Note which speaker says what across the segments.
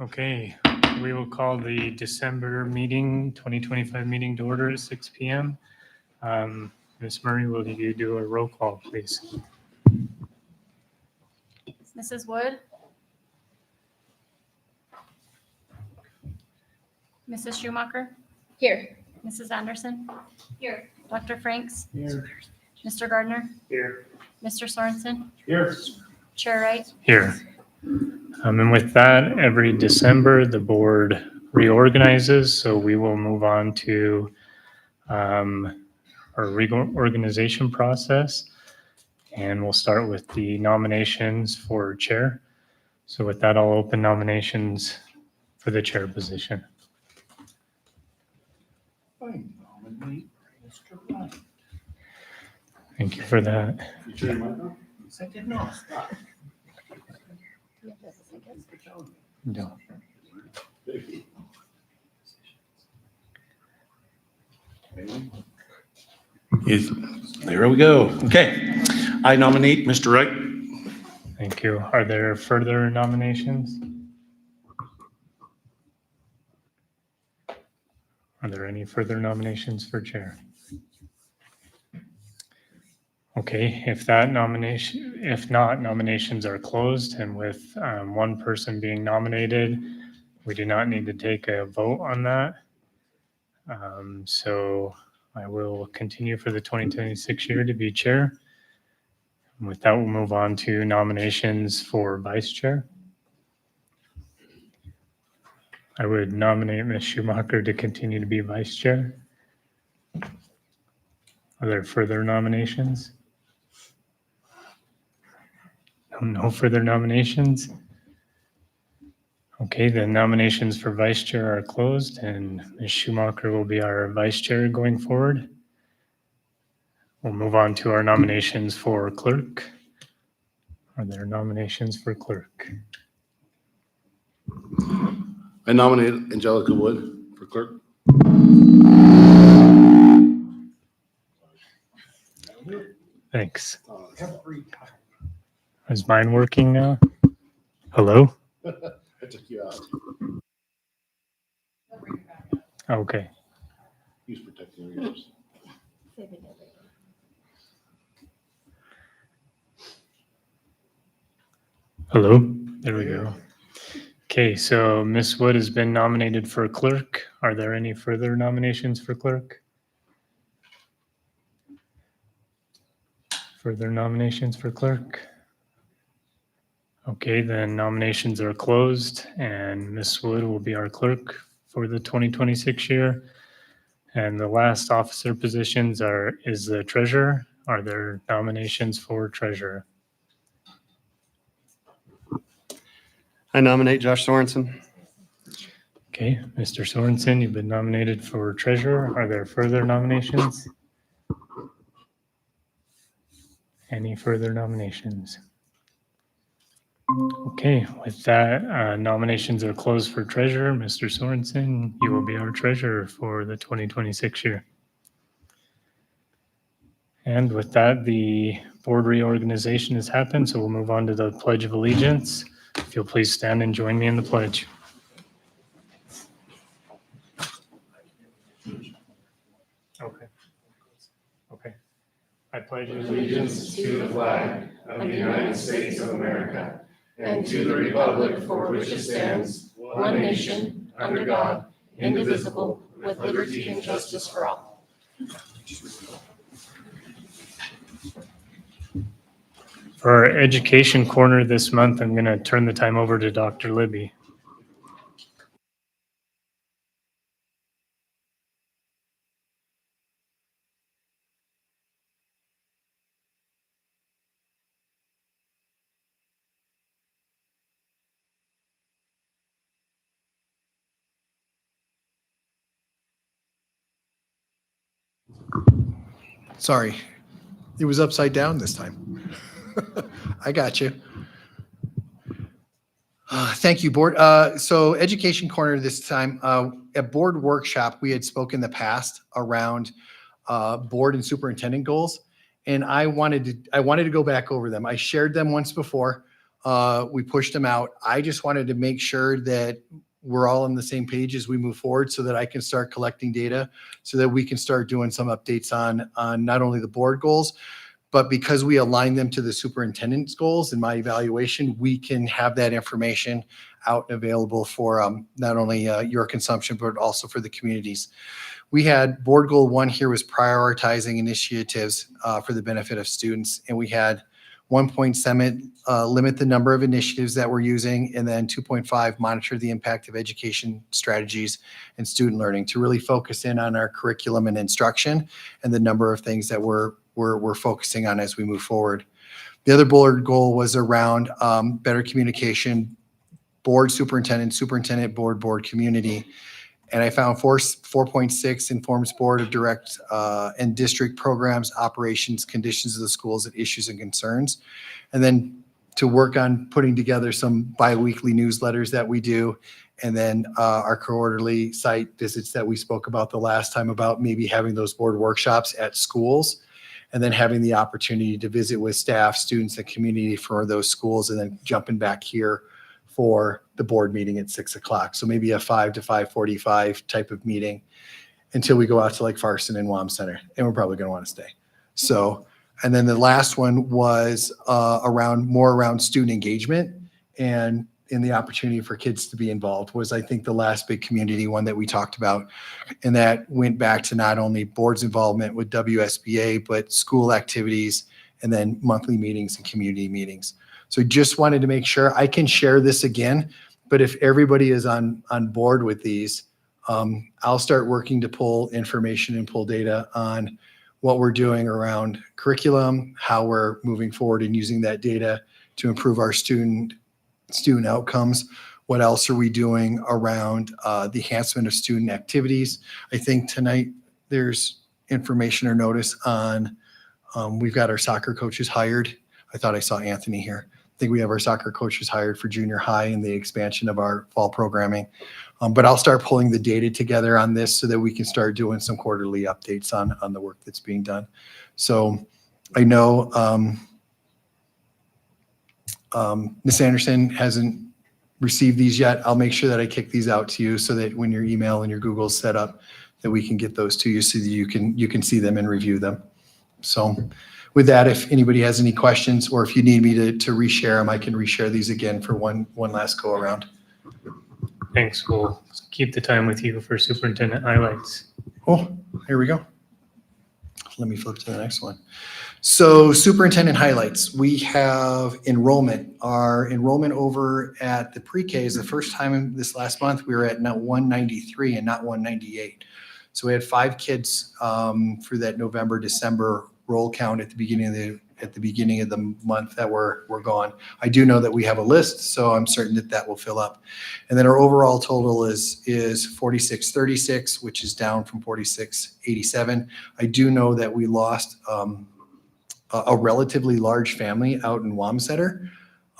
Speaker 1: Okay, we will call the December meeting, 2025 meeting to order at 6 p.m. Ms. Murray, will you do a roll call, please?
Speaker 2: Mrs. Wood? Mrs. Schumacher?
Speaker 3: Here.
Speaker 2: Mrs. Anderson?
Speaker 3: Here.
Speaker 2: Dr. Franks?
Speaker 1: Here.
Speaker 2: Mr. Gardner?
Speaker 1: Here.
Speaker 2: Mr. Sorensen?
Speaker 1: Here.
Speaker 2: Chair Wright?
Speaker 1: Here. And with that, every December, the board reorganizes, so we will move on to our reorganization process. And we'll start with the nominations for chair. So with that, I'll open nominations for the chair position.
Speaker 4: I nominate Mr. Wright.
Speaker 1: Thank you for that.
Speaker 4: You turn your mic on? I did not. Stop.
Speaker 1: No.
Speaker 4: There we go. Okay. I nominate Mr. Wright.
Speaker 1: Thank you. Are there further nominations? Are there any further nominations for chair? Okay, if not, nominations are closed, and with one person being nominated, we do not need to take a vote on that. So I will continue for the 2026 year to be chair. And with that, we'll move on to nominations for vice chair. I would nominate Ms. Schumacher to continue to be vice chair. Are there further nominations? No further nominations? Okay, the nominations for vice chair are closed, and Ms. Schumacher will be our vice chair going forward. We'll move on to our nominations for clerk. Are there nominations for clerk?
Speaker 4: I nominate Angelica Wood for clerk.
Speaker 1: Thanks. Is mine working now? Hello?
Speaker 4: I took you out.
Speaker 1: Okay.
Speaker 4: He's protecting yours.
Speaker 1: Hello? There we go. Okay, so Ms. Wood has been nominated for clerk. Are there any further nominations for clerk? Further nominations for clerk? Okay, then nominations are closed, and Ms. Wood will be our clerk for the 2026 year. And the last officer positions is the treasurer. Are there nominations for treasurer?
Speaker 5: I nominate Josh Sorensen.
Speaker 1: Okay, Mr. Sorensen, you've been nominated for treasurer. Are there further nominations? Any further nominations? Okay, with that, nominations are closed for treasurer. Mr. Sorensen, you will be our treasurer for the 2026 year. And with that, the board reorganization has happened, so we'll move on to the Pledge of Allegiance. If you'll please stand and join me in the pledge. Okay. Okay. I pledge
Speaker 6: allegiance to the flag of the United States of America and to the republic for which it stands, one nation, under God, indivisible, with liberty and justice for all.
Speaker 1: For our education corner this month, I'm going to turn the time over to Dr. Libby.
Speaker 7: Sorry, it was upside down this time. I got you. Thank you, board. So Education Corner this time, at board workshop, we had spoken in the past around board and superintendent goals. And I wanted to go back over them. I shared them once before. We pushed them out. I just wanted to make sure that we're all on the same page as we move forward so that I can start collecting data so that we can start doing some updates on not only the board goals, but because we align them to the superintendent's goals in my evaluation, we can have that information out and available for not only your consumption, but also for the communities. We had board goal 1 here was prioritizing initiatives for the benefit of students. And we had 1.7 limit the number of initiatives that we're using, and then 2.5 monitor the impact of education strategies and student learning to really focus in on our curriculum and instruction and the number of things that we're focusing on as we move forward. The other board goal was around better communication, board superintendent, board community. And I found 4.6 informs board of direct and district programs, operations, conditions of the schools, and issues and concerns. And then to work on putting together some biweekly newsletters that we do. And then our quarterly site visits that we spoke about the last time about maybe having those board workshops at schools. And then having the opportunity to visit with staff, students, and community for those schools, and then jumping back here for the board meeting at 6 o'clock. So maybe a 5 to 5:45 type of meeting until we go out to like Farson and WAM Center, and we're probably going to want to stay. So, and then the last one was around student engagement and in the opportunity for kids to be involved was, I think, the last big community one that we talked about. And that went back to not only board's involvement with WSBA, but school activities and then monthly meetings and community meetings. So just wanted to make sure I can share this again, but if everybody is on board with these, I'll start working to pull information and pull data on what we're doing around curriculum, how we're moving forward and using that data to improve our student outcomes. What else are we doing around the enhancement of student activities? I think tonight there's information or notice on, we've got our soccer coaches hired. I thought I saw Anthony here. I think we have our soccer coaches hired for junior high and the expansion of our fall programming. But I'll start pulling the data together on this so that we can start doing some quarterly updates on the work that's being done. So I know Ms. Anderson hasn't received these yet. I'll make sure that I kick these out to you so that when your email and your Google is set up, that we can get those to you so that you can see them and review them. So with that, if anybody has any questions or if you need me to reshare them, I can reshare these again for one last go around.
Speaker 1: Thanks. We'll keep the time with you for superintendent highlights.
Speaker 7: Oh, here we go. Let me flip to the next one. So superintendent highlights, we have enrollment. Our enrollment over at the pre-K is the first time this last month we were at not 193 and not 198. So we had 5 kids for that November, December roll count at the beginning of the month that were gone. I do know that we have a list, so I'm certain that will fill up. And then our overall total is 4636, which is down from 4687. I do know that we lost a relatively large family out in Wamsutter,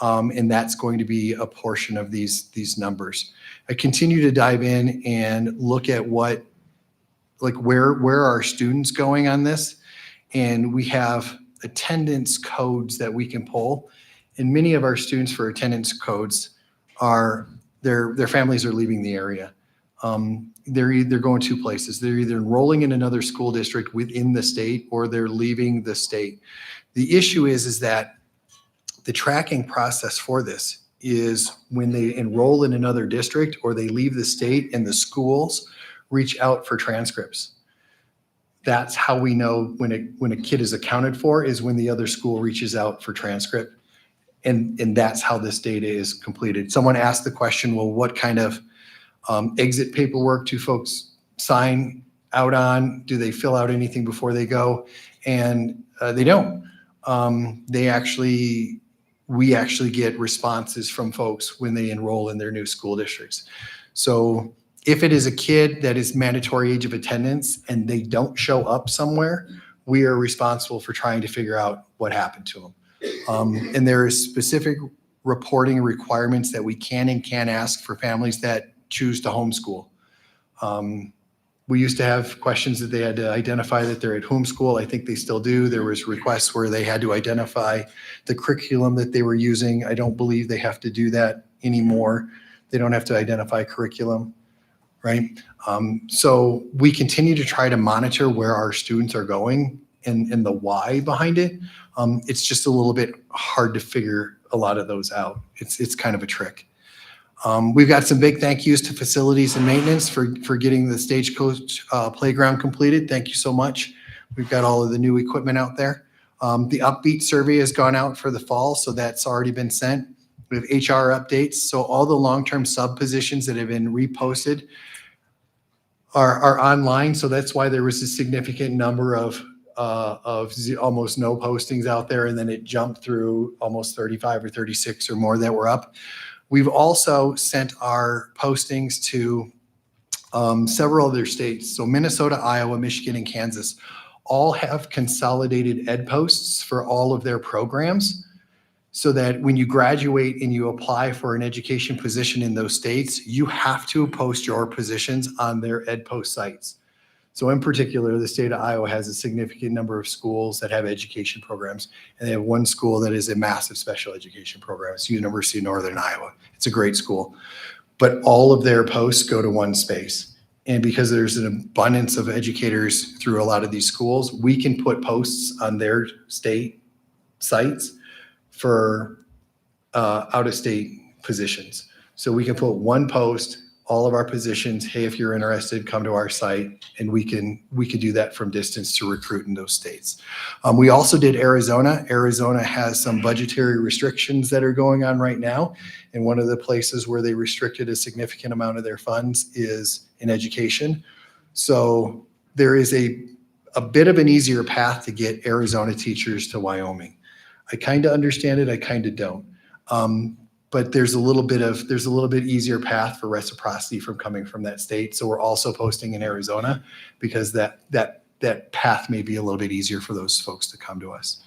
Speaker 7: and that's going to be a portion of these numbers. I continue to dive in and look at where are our students going on this, and we have attendance codes that we can pull, and many of our students for attendance codes are their families are leaving the area. They're either going 2 places. They're either enrolling in another school district within the state or they're leaving the state. The issue is that the tracking process for this is when they enroll in another district or they leave the state and the schools reach out for transcripts. That's how we know when a kid is accounted for is when the other school reaches out for transcript. And that's how this data is completed. Someone asked the question, well, what kind of exit paperwork do folks sign out on? Do they fill out anything before they go? And they don't. We actually get responses from folks when they enroll in their new school districts. So if it is a kid that is mandatory age of attendance and they don't show up somewhere, we are responsible for trying to figure out what happened to them. And there is specific reporting requirements that we can and can't ask for families that choose to homeschool. We used to have questions that they had to identify that they're at home school. I think they still do. There was requests where they had to identify the curriculum that they were using. I don't believe they have to do that anymore. They don't have to identify curriculum, right? So we continue to try to monitor where our students are going and the why behind it. It's just a little bit hard to figure a lot of those out. It's kind of a trick. We've got some big thank yous to facilities and maintenance for getting the Stagecoach playground completed. Thank you so much. We've got all of the new equipment out there. The Upbeat survey has gone out for the fall, so that's already been sent. We have HR updates. So all the long-term sub positions that have been reposted are online. So that's why there was a significant number of almost no postings out there. And then it jumped through almost 35 or 36 or more that were up. We've also sent our postings to several other states. So Minnesota, Iowa, Michigan, and Kansas all have consolidated ed posts for all of their programs, so that when you graduate and you apply for an education position in those states, you have to post your positions on their ed post sites. So in particular, the state of Iowa has a significant number of schools that have education programs, and they have one school that is a massive special education program. It's University of Northern Iowa. It's a great school, but all of their posts go to one space. And because there's an abundance of educators through a lot of these schools, we can put posts on their state sites for out-of-state positions. So we can put one post, all of our positions, hey, if you're interested, come to our site, and we can do that from distance to recruit in those states. We also did Arizona. Arizona has some budgetary restrictions that are going on right now, and one of the places where they restricted a significant amount of their funds is in education. So there is a bit of an easier path to get Arizona teachers to Wyoming. I kind of understand it, I kind of don't. But there's a little bit easier path for reciprocity from coming from that state. So we're also posting in Arizona because that path may be a little bit easier for those folks to come to us.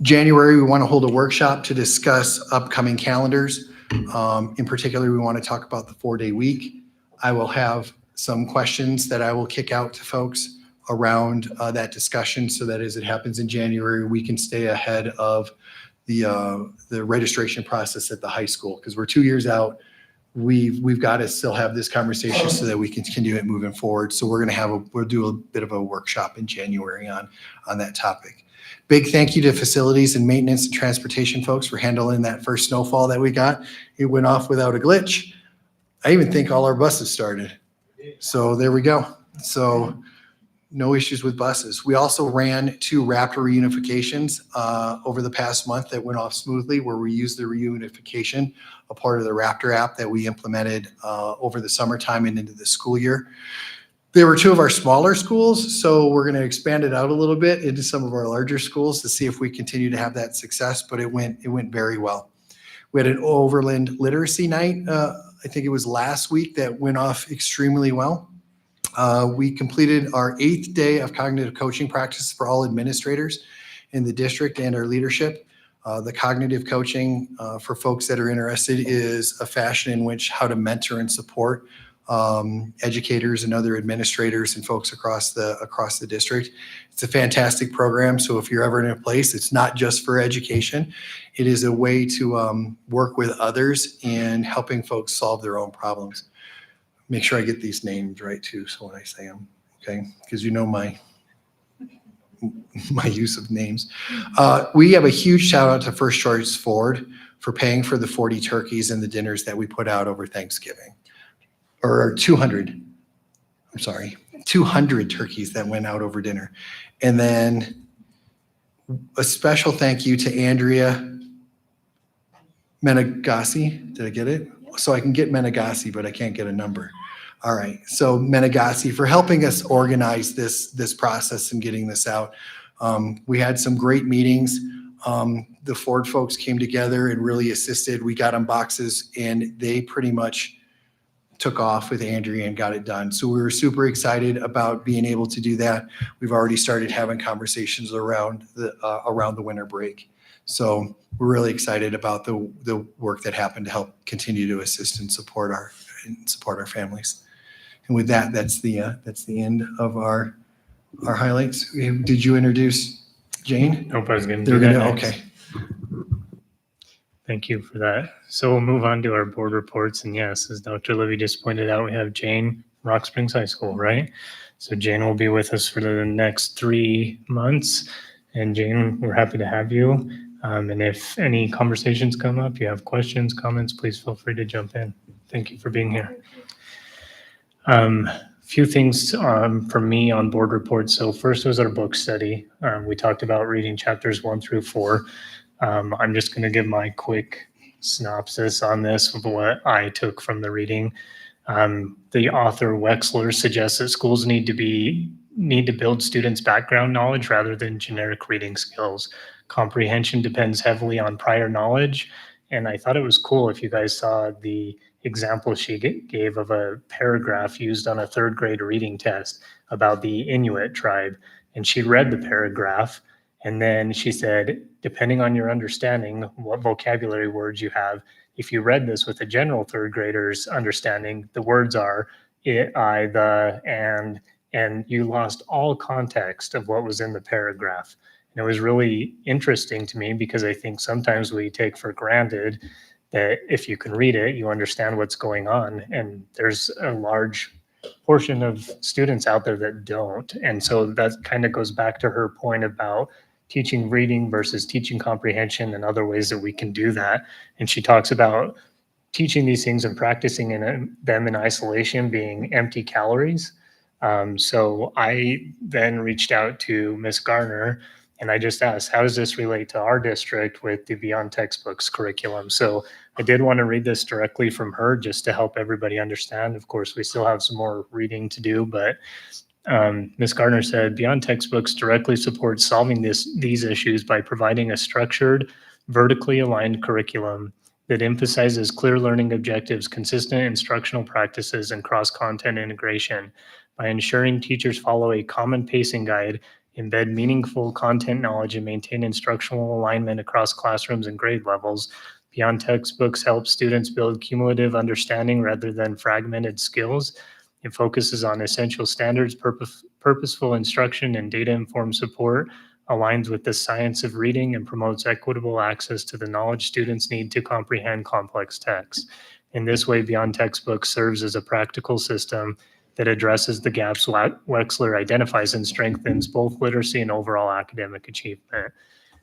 Speaker 7: January, we want to hold a workshop to discuss upcoming calendars. In particular, we want to talk about the 4-day week. I will have some questions that I will kick out to folks around that discussion, so that as it happens in January, we can stay ahead of the registration process at the high school, because we're 2 years out. We've got to still have this conversation so that we can continue it moving forward. So we'll do a bit of a workshop in January on that topic. Big thank you to facilities and maintenance and transportation folks for handling that first snowfall that we got. It went off without a glitch. I even think all our buses started. So there we go. So no issues with buses. We also ran 2 Raptor reunifications over the past month that went off smoothly, where we used the reunification, a part of the Raptor app that we implemented over the summertime and into the school year. They were 2 of our smaller schools, so we're going to expand it out a little bit into some of our larger schools to see if we continue to have that success, but it went very well. We had an Overland Literacy Night, I think it was last week, that went off extremely well. We completed our 8th day of cognitive coaching practice for all administrators in the district and our leadership. The cognitive coaching for folks that are interested is a fashion in which how to mentor and support educators and other administrators and folks across the district. It's a fantastic program. So if you're ever in a place, it's not just for education. It is a way to work with others in helping folks solve their own problems. Make sure I get these names right too, so when I say them, okay? Because you know my use of names. We have a huge shout out to First Choice Ford for paying for the 40 turkeys and the dinners that we put out over Thanksgiving. Or 200 turkeys that went out over dinner. And then a special thank you to Andrea Menegassi. Did I get it? So I can get Menegassi, but I can't get a number. All right. So Menegassi for helping us organize this process and getting this out. We had some great meetings. The Ford folks came together and really assisted. We got them boxes and they pretty much took off with Andrea and got it done. So we were super excited about being able to do that. We've already started having conversations around the winter break. So we're really excited about the work that happened to help continue to assist and support our and support our families. And with that, that's the end of our highlights. Did you introduce Jane?
Speaker 1: Nope, I was going to
Speaker 7: They're
Speaker 1: do that
Speaker 7: gonna,
Speaker 1: next.
Speaker 7: okay.
Speaker 1: Thank you for that. So we'll move on to our board reports. And yes, as Dr. Libby just pointed out, we have Jane, Rock Springs High School, right? So Jane will be with us for the next 3 months. And Jane, we're happy to have you. And if any conversations come up, you have questions, comments, please feel free to jump in. Thank you for being here. Few things from me on board reports. So first was our book study. We talked about reading chapters 1 through 4. I'm just going to give my quick synopsis on this of what I took from the reading. The author Wexler suggests that schools need to build students' background knowledge rather than generic reading skills. Comprehension depends heavily on prior knowledge. And I thought it was cool if you guys saw the example she gave of a paragraph used on a 3rd grade reading test about the Inuit tribe. And she read the paragraph. And then she said, depending on your understanding, what vocabulary words you have, if you read this with a general 3rd grader's understanding, the words are it, I, the, and you lost all context of what was in the paragraph. And it was really interesting to me because I think sometimes we take for granted that if you can read it, you understand what's going on. And there's a large portion of students out there that don't. And so that kind of goes back to her point about teaching reading versus teaching comprehension and other ways that we can do that. And she talks about teaching these things and practicing them in isolation being empty calories. So I then reached out to Miss Garner and I just asked, how does this relate to our district with the Beyond Textbooks curriculum? So I did want to read this directly from her just to help everybody understand. Of course, we still have some more reading to do, but Ms. Gardner said, Beyond Textbooks directly supports solving these issues by providing a structured, vertically aligned curriculum that emphasizes clear learning objectives, consistent instructional practices, and cross-content integration. By ensuring teachers follow a common pacing guide, embed meaningful content knowledge, and maintain instructional alignment across classrooms and grade levels, Beyond Textbooks helps students build cumulative understanding rather than fragmented skills. It focuses on essential standards, purposeful instruction, and data-informed support, aligns with the science of reading, and promotes equitable access to the knowledge students need to comprehend complex texts. In this way, Beyond Textbooks serves as a practical system that addresses the gaps Wexler identifies and strengthens both literacy and overall academic achievement.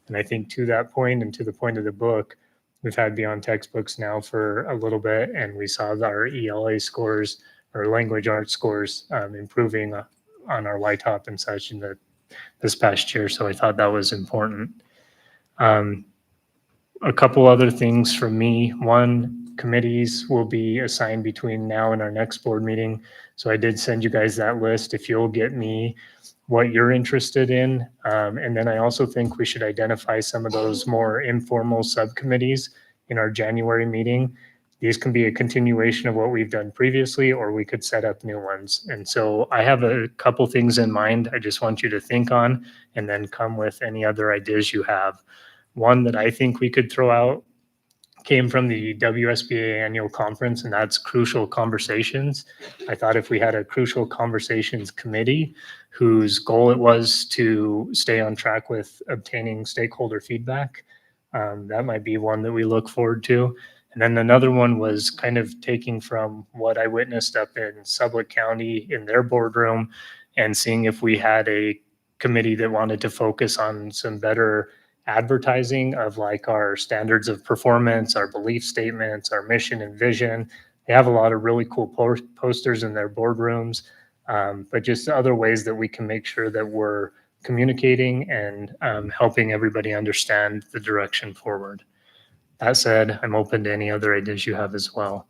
Speaker 1: And I think to that point and to the point of the book, we've had Beyond Textbooks now for a little bit, and we saw our ELA scores or language arts scores improving on our YTOP and such in this past year. So I thought that was important. A couple other things from me. One, committees will be assigned between now and our next board meeting. So I did send you guys that list. If you'll get me what you're interested in. And then I also think we should identify some of those more informal subcommittees in our January meeting. These can be a continuation of what we've done previously, or we could set up new ones. And so I have a couple things in mind I just want you to think on and then come with any other ideas you have. One that I think we could throw out came from the WSBA annual conference, and that's Crucial Conversations. I thought if we had a Crucial Conversations committee whose goal it was to stay on track with obtaining stakeholder feedback, that might be one that we look forward to. And then another one was kind of taking from what I witnessed up in Sublette County in their boardroom and seeing if we had a committee that wanted to focus on some better advertising of like our standards of performance, our belief statements, our mission and vision. They have a lot of really cool posters in their boardrooms, but just other ways that we can make sure that we're communicating and helping everybody understand the direction forward. That said, I'm open to any other ideas you have as well.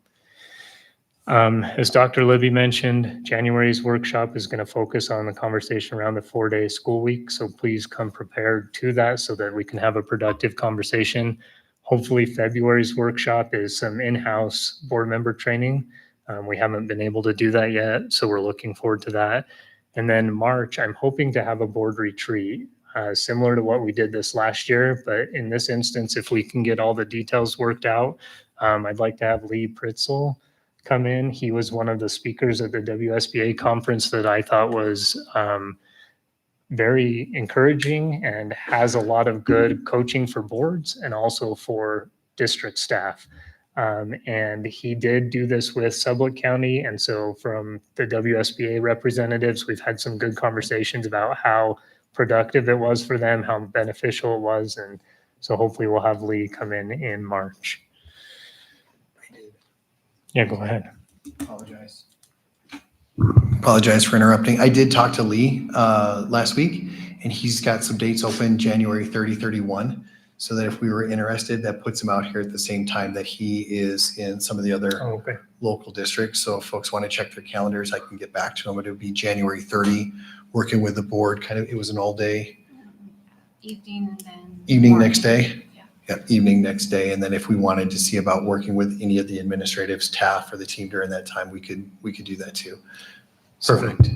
Speaker 1: As Dr. Libby mentioned, January's workshop is going to focus on the conversation around the 4-day school week. So please come prepared to that so that we can have a productive conversation. Hopefully February's workshop is some in-house board member training. We haven't been able to do that yet, so we're looking forward to that. And then March, I'm hoping to have a board retreat. Similar to what we did this last year, but in this instance, if we can get all the details worked out, I'd like to have Lee Pritzel come in. He was one of the speakers at the WSBA conference that I thought was very encouraging and has a lot of good coaching for boards and also for district staff. And he did do this with Sublette County. And so from the WSBA representatives, we've had some good conversations about how productive it was for them, how beneficial it was. And so hopefully we'll have Lee come in March. Yeah, go ahead.
Speaker 7: Apologize for interrupting. I did talk to Lee last week, and he's got some dates open January 30, 31. So that if we were interested, that puts him out here at the same time that he is in some of the other
Speaker 1: Oh, okay.
Speaker 7: local districts. So if folks want to check their calendars, I can get back to them. It would be January 30, working with the board. Kind of, it was an all day.
Speaker 2: Evening and then.
Speaker 7: Evening
Speaker 2: morning.
Speaker 7: next day?
Speaker 2: Yeah.
Speaker 7: Yeah, evening next day. And then if we wanted to see about working with any of the administrative staff or the team during that time, we could do that too. So-
Speaker 1: Perfect.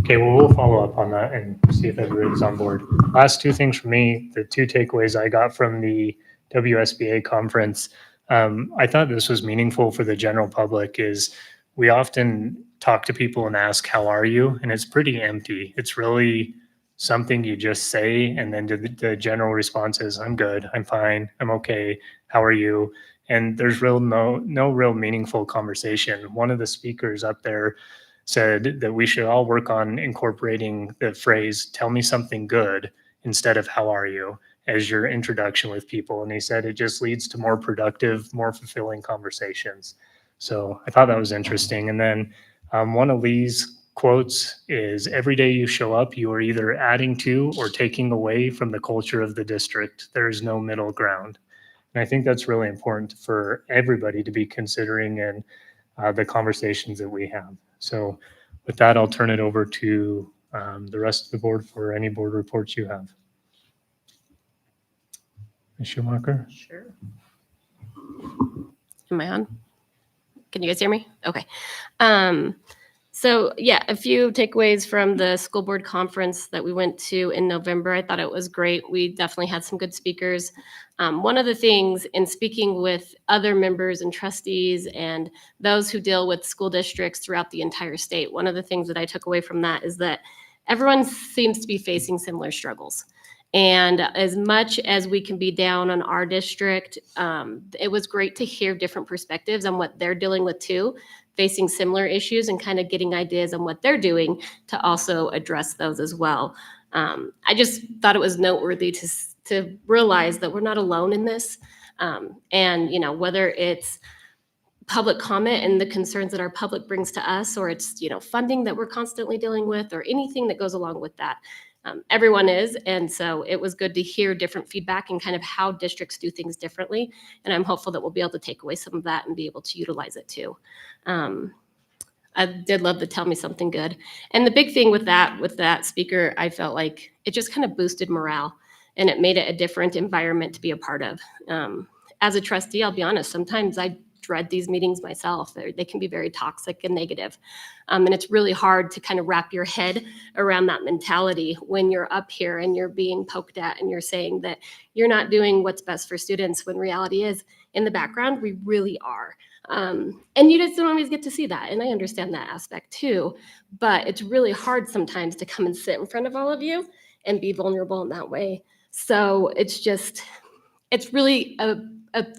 Speaker 1: Okay, well, we'll follow up on that and see if everybody's on board. Last two things for me, the two takeaways I got from the WSBA conference. I thought this was meaningful for the general public is we often talk to people and ask, how are you? And it's pretty empty. It's really something you just say. And then the general response is, I'm good, I'm fine, I'm okay. How are you? And there's no real meaningful conversation. One of the speakers up there said that we should all work on incorporating the phrase, tell me something good, instead of how are you, as your introduction with people. And he said it just leads to more productive, more fulfilling conversations. So I thought that was interesting. And then one of Lee's quotes is, every day you show up, you are either adding to or taking away from the culture of the district. There is no middle ground. And I think that's really important for everybody to be considering in the conversations that we have. So with that, I'll turn it over to the rest of the board for any board reports you have. Ms. Schumacher?
Speaker 6: Sure. Am I on? Can you guys hear me? Okay. So yeah, a few takeaways from the school board conference that we went to in November. I thought it was great. We definitely had some good speakers. One of the things in speaking with other members and trustees and those who deal with school districts throughout the entire state, one of the things that I took away from that is that everyone seems to be facing similar struggles. And as much as we can be down on our district, it was great to hear different perspectives on what they're dealing with too, facing similar issues and kind of getting ideas on what they're doing to also address those as well. I just thought it was noteworthy to realize that we're not alone in this. And, you know, whether it's public comment and the concerns that our public brings to us, or it's, you know, funding that we're constantly dealing with, or anything that goes along with that. Everyone is. And so it was good to hear different feedback and kind of how districts do things differently. And I'm hopeful that we'll be able to take away some of that and be able to utilize it too. I did love the tell me something good. And the big thing with that speaker, I felt like it just kind of boosted morale and it made it a different environment to be a part of. As a trustee, I'll be honest, sometimes I dread these meetings myself. They can be very toxic and negative. And it's really hard to kind of wrap your head around that mentality when you're up here and you're being poked at and you're saying that you're not doing what's best for students, when reality is in the background, we really are. And you just don't always get to see that. And I understand that aspect too, but it's really hard sometimes to come and sit in front of all of you and be vulnerable in that way. So it's really a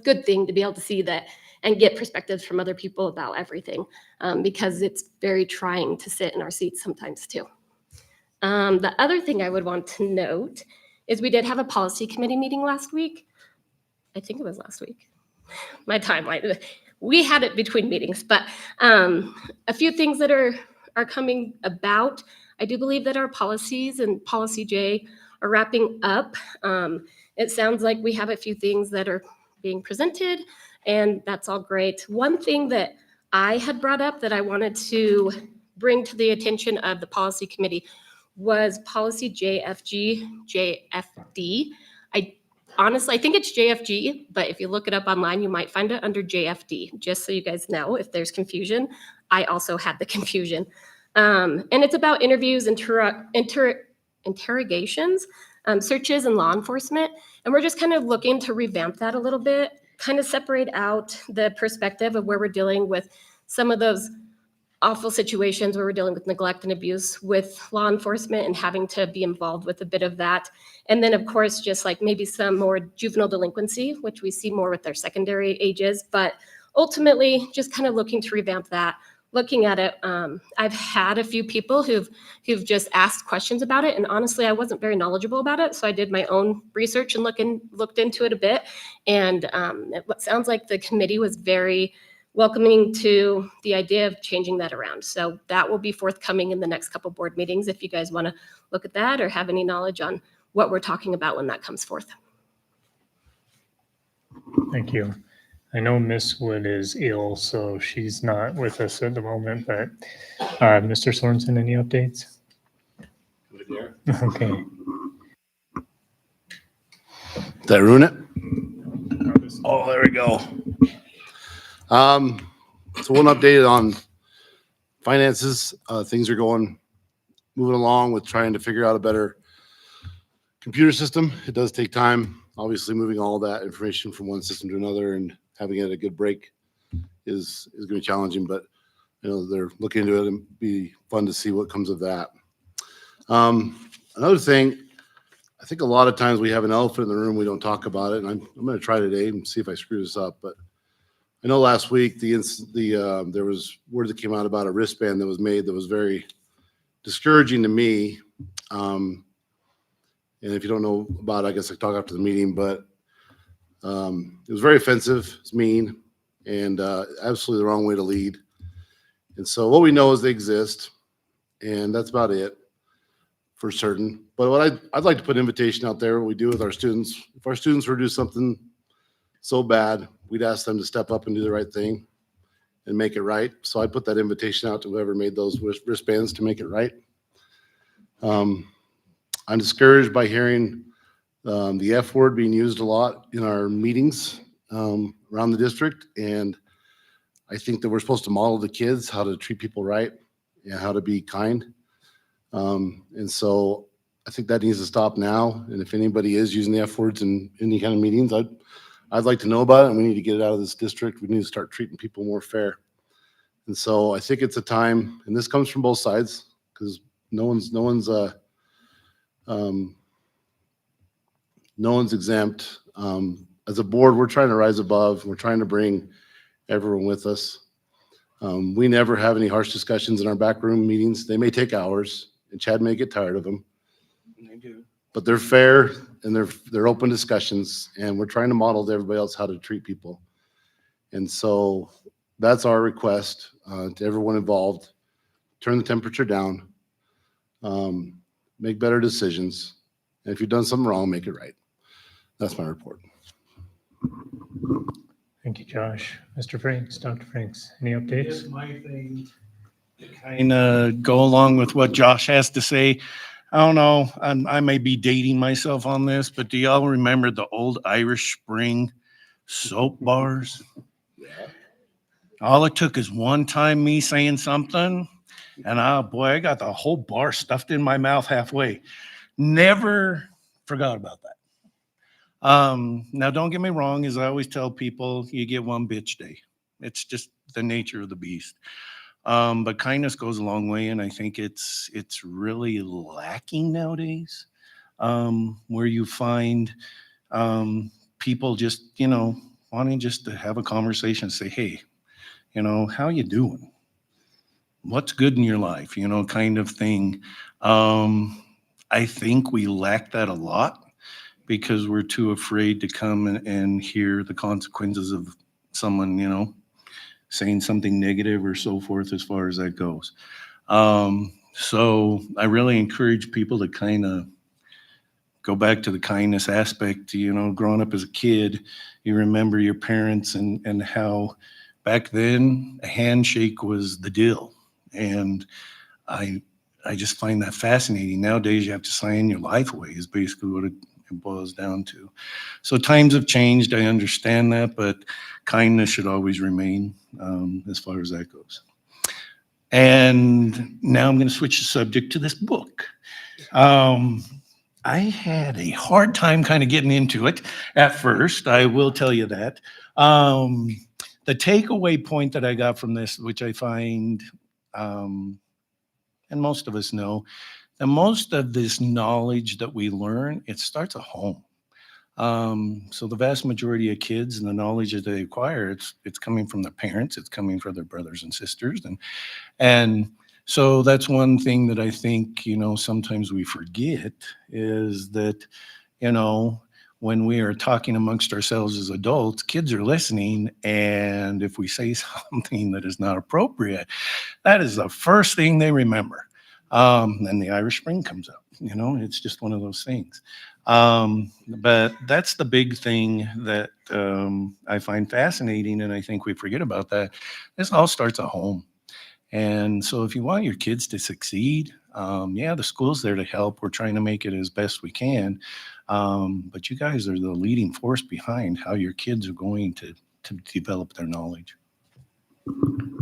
Speaker 6: good thing to be able to see that and get perspectives from other people about everything, because it's very trying to sit in our seats sometimes too. The other thing I would want to note is we did have a policy committee meeting last week. I think it was last week. My timeline. We had it between meetings, but a few things that are coming about. I do believe that our policies and Policy J are wrapping up. It sounds like we have a few things that are being presented, and that's all great. One thing that I had brought up that I wanted to bring to the attention of the policy committee was policy JFD. Honestly, I think it's JFG, but if you look it up online, you might find it under JFD, just so you guys know if there's confusion. I also had the confusion. And it's about interviews, interrogations, searches, and law enforcement. And we're just kind of looking to revamp that a little bit, kind of separate out the perspective of where we're dealing with some of those awful situations where we're dealing with neglect and abuse with law enforcement and having to be involved with a bit of that. And then, of course, just like maybe some more juvenile delinquency, which we see more with their secondary ages. But ultimately, just kind of looking to revamp that. Looking at it, I've had a few people who've just asked questions about it, and honestly, I wasn't very knowledgeable about it, so I did my own research and looked into it a bit. And it sounds like the committee was very welcoming to the idea of changing that around. So that will be forthcoming in the next couple board meetings if you guys want to look at that or have any knowledge on what we're talking about when that comes forth.
Speaker 1: Thank you. I know Miss Wood is ill, so she's not with us at the moment, but Mr. Sorensen, any updates? Okay.
Speaker 5: Did that ruin it? Oh, there we go. So one update on finances. Things are moving along with trying to figure out a better computer system. It does take time. Obviously, moving all that information from one system to another and having it a good break is going to be challenging, but they're looking into it and be fun to see what comes of that. Another thing, I think a lot of times we have an elephant in the room, we don't talk about it, and I'm going to try today and see if I screw this up. But I know last week there was word that came out about a wristband that was made that was very discouraging to me. And if you don't know about it, I guess I talk after the meeting, but it was very offensive, it's mean, and absolutely the wrong way to lead. And so what we know is they exist, and that's about it for certain. But what I'd like to put an invitation out there, what we do with our students, if our students were to do something so bad, we'd ask them to step up and do the right thing and make it right. So I put that invitation out to whoever made those wristbands to make it right. I'm discouraged by hearing the F word being used a lot in our meetings around the district. And I think that we're supposed to model the kids how to treat people right and how to be kind. And so I think that needs to stop now. And if anybody is using the F words in any kind of meetings, I'd like to know about it, and we need to get it out of this district. We need to start treating people more fair. And so I think it's a time, and this comes from both sides, because no one's exempt. As a board, we're trying to rise above. We're trying to bring everyone with us. We never have any harsh discussions in our backroom meetings. They may take hours, and Chad may get tired of them.
Speaker 4: They do.
Speaker 5: But they're fair, and they're open discussions, and we're trying to model to everybody else how to treat people. And so that's our request to everyone involved. Turn the temperature down, make better decisions, and if you've done something wrong, make it right. That's my report.
Speaker 1: Thank you, Josh. Mr. Franks, Dr. Franks, any updates?
Speaker 3: Here's my thing to kind of go along with what Josh has to say. I don't know, I may be dating myself on this, but do y'all remember the old Irish Spring soap bars?
Speaker 5: Yeah.
Speaker 3: All it took is one time me saying something, and boy, I got the whole bar stuffed in my mouth halfway. Never forgot about that. Now, don't get me wrong, as I always tell people, you get one bitch day. It's just the nature of the beast. But kindness goes a long way, and I think it's really lacking nowadays, where you find people just, wanting just to have a conversation, say, hey, how you doing? What's good in your life? Kind of thing. I think we lack that a lot because we're too afraid to come and hear the consequences of someone, saying something negative or so forth as far as that goes. So I really encourage people to kind of go back to the kindness aspect. Growing up as a kid, you remember your parents and how back then a handshake was the deal. And I just find that fascinating. Nowadays, you have to sign your life away is basically what it boils down to. So times have changed. I understand that, but kindness should always remain as far as that goes. And now I'm going to switch the subject to this book. I had a hard time kind of getting into it at first. I will tell you that. the takeaway point that I got from this, which I find, and most of us know, that most of this knowledge that we learn, it starts at home. So the vast majority of kids and the knowledge that they acquire, it's coming from their parents, it's coming from their brothers and sisters, and so that's one thing that I think, sometimes we forget is that, when we are talking amongst ourselves as adults, kids are listening, and if we say something that is not appropriate, that is the first thing they remember. And the Irish Spring comes up. It's just one of those things. But that's the big thing that I find fascinating, and I think we forget about that. This all starts at home. And so if you want your kids to succeed, the school's there to help. We're trying to make it as best we can. But you guys are the leading force behind how your kids are going to develop their knowledge.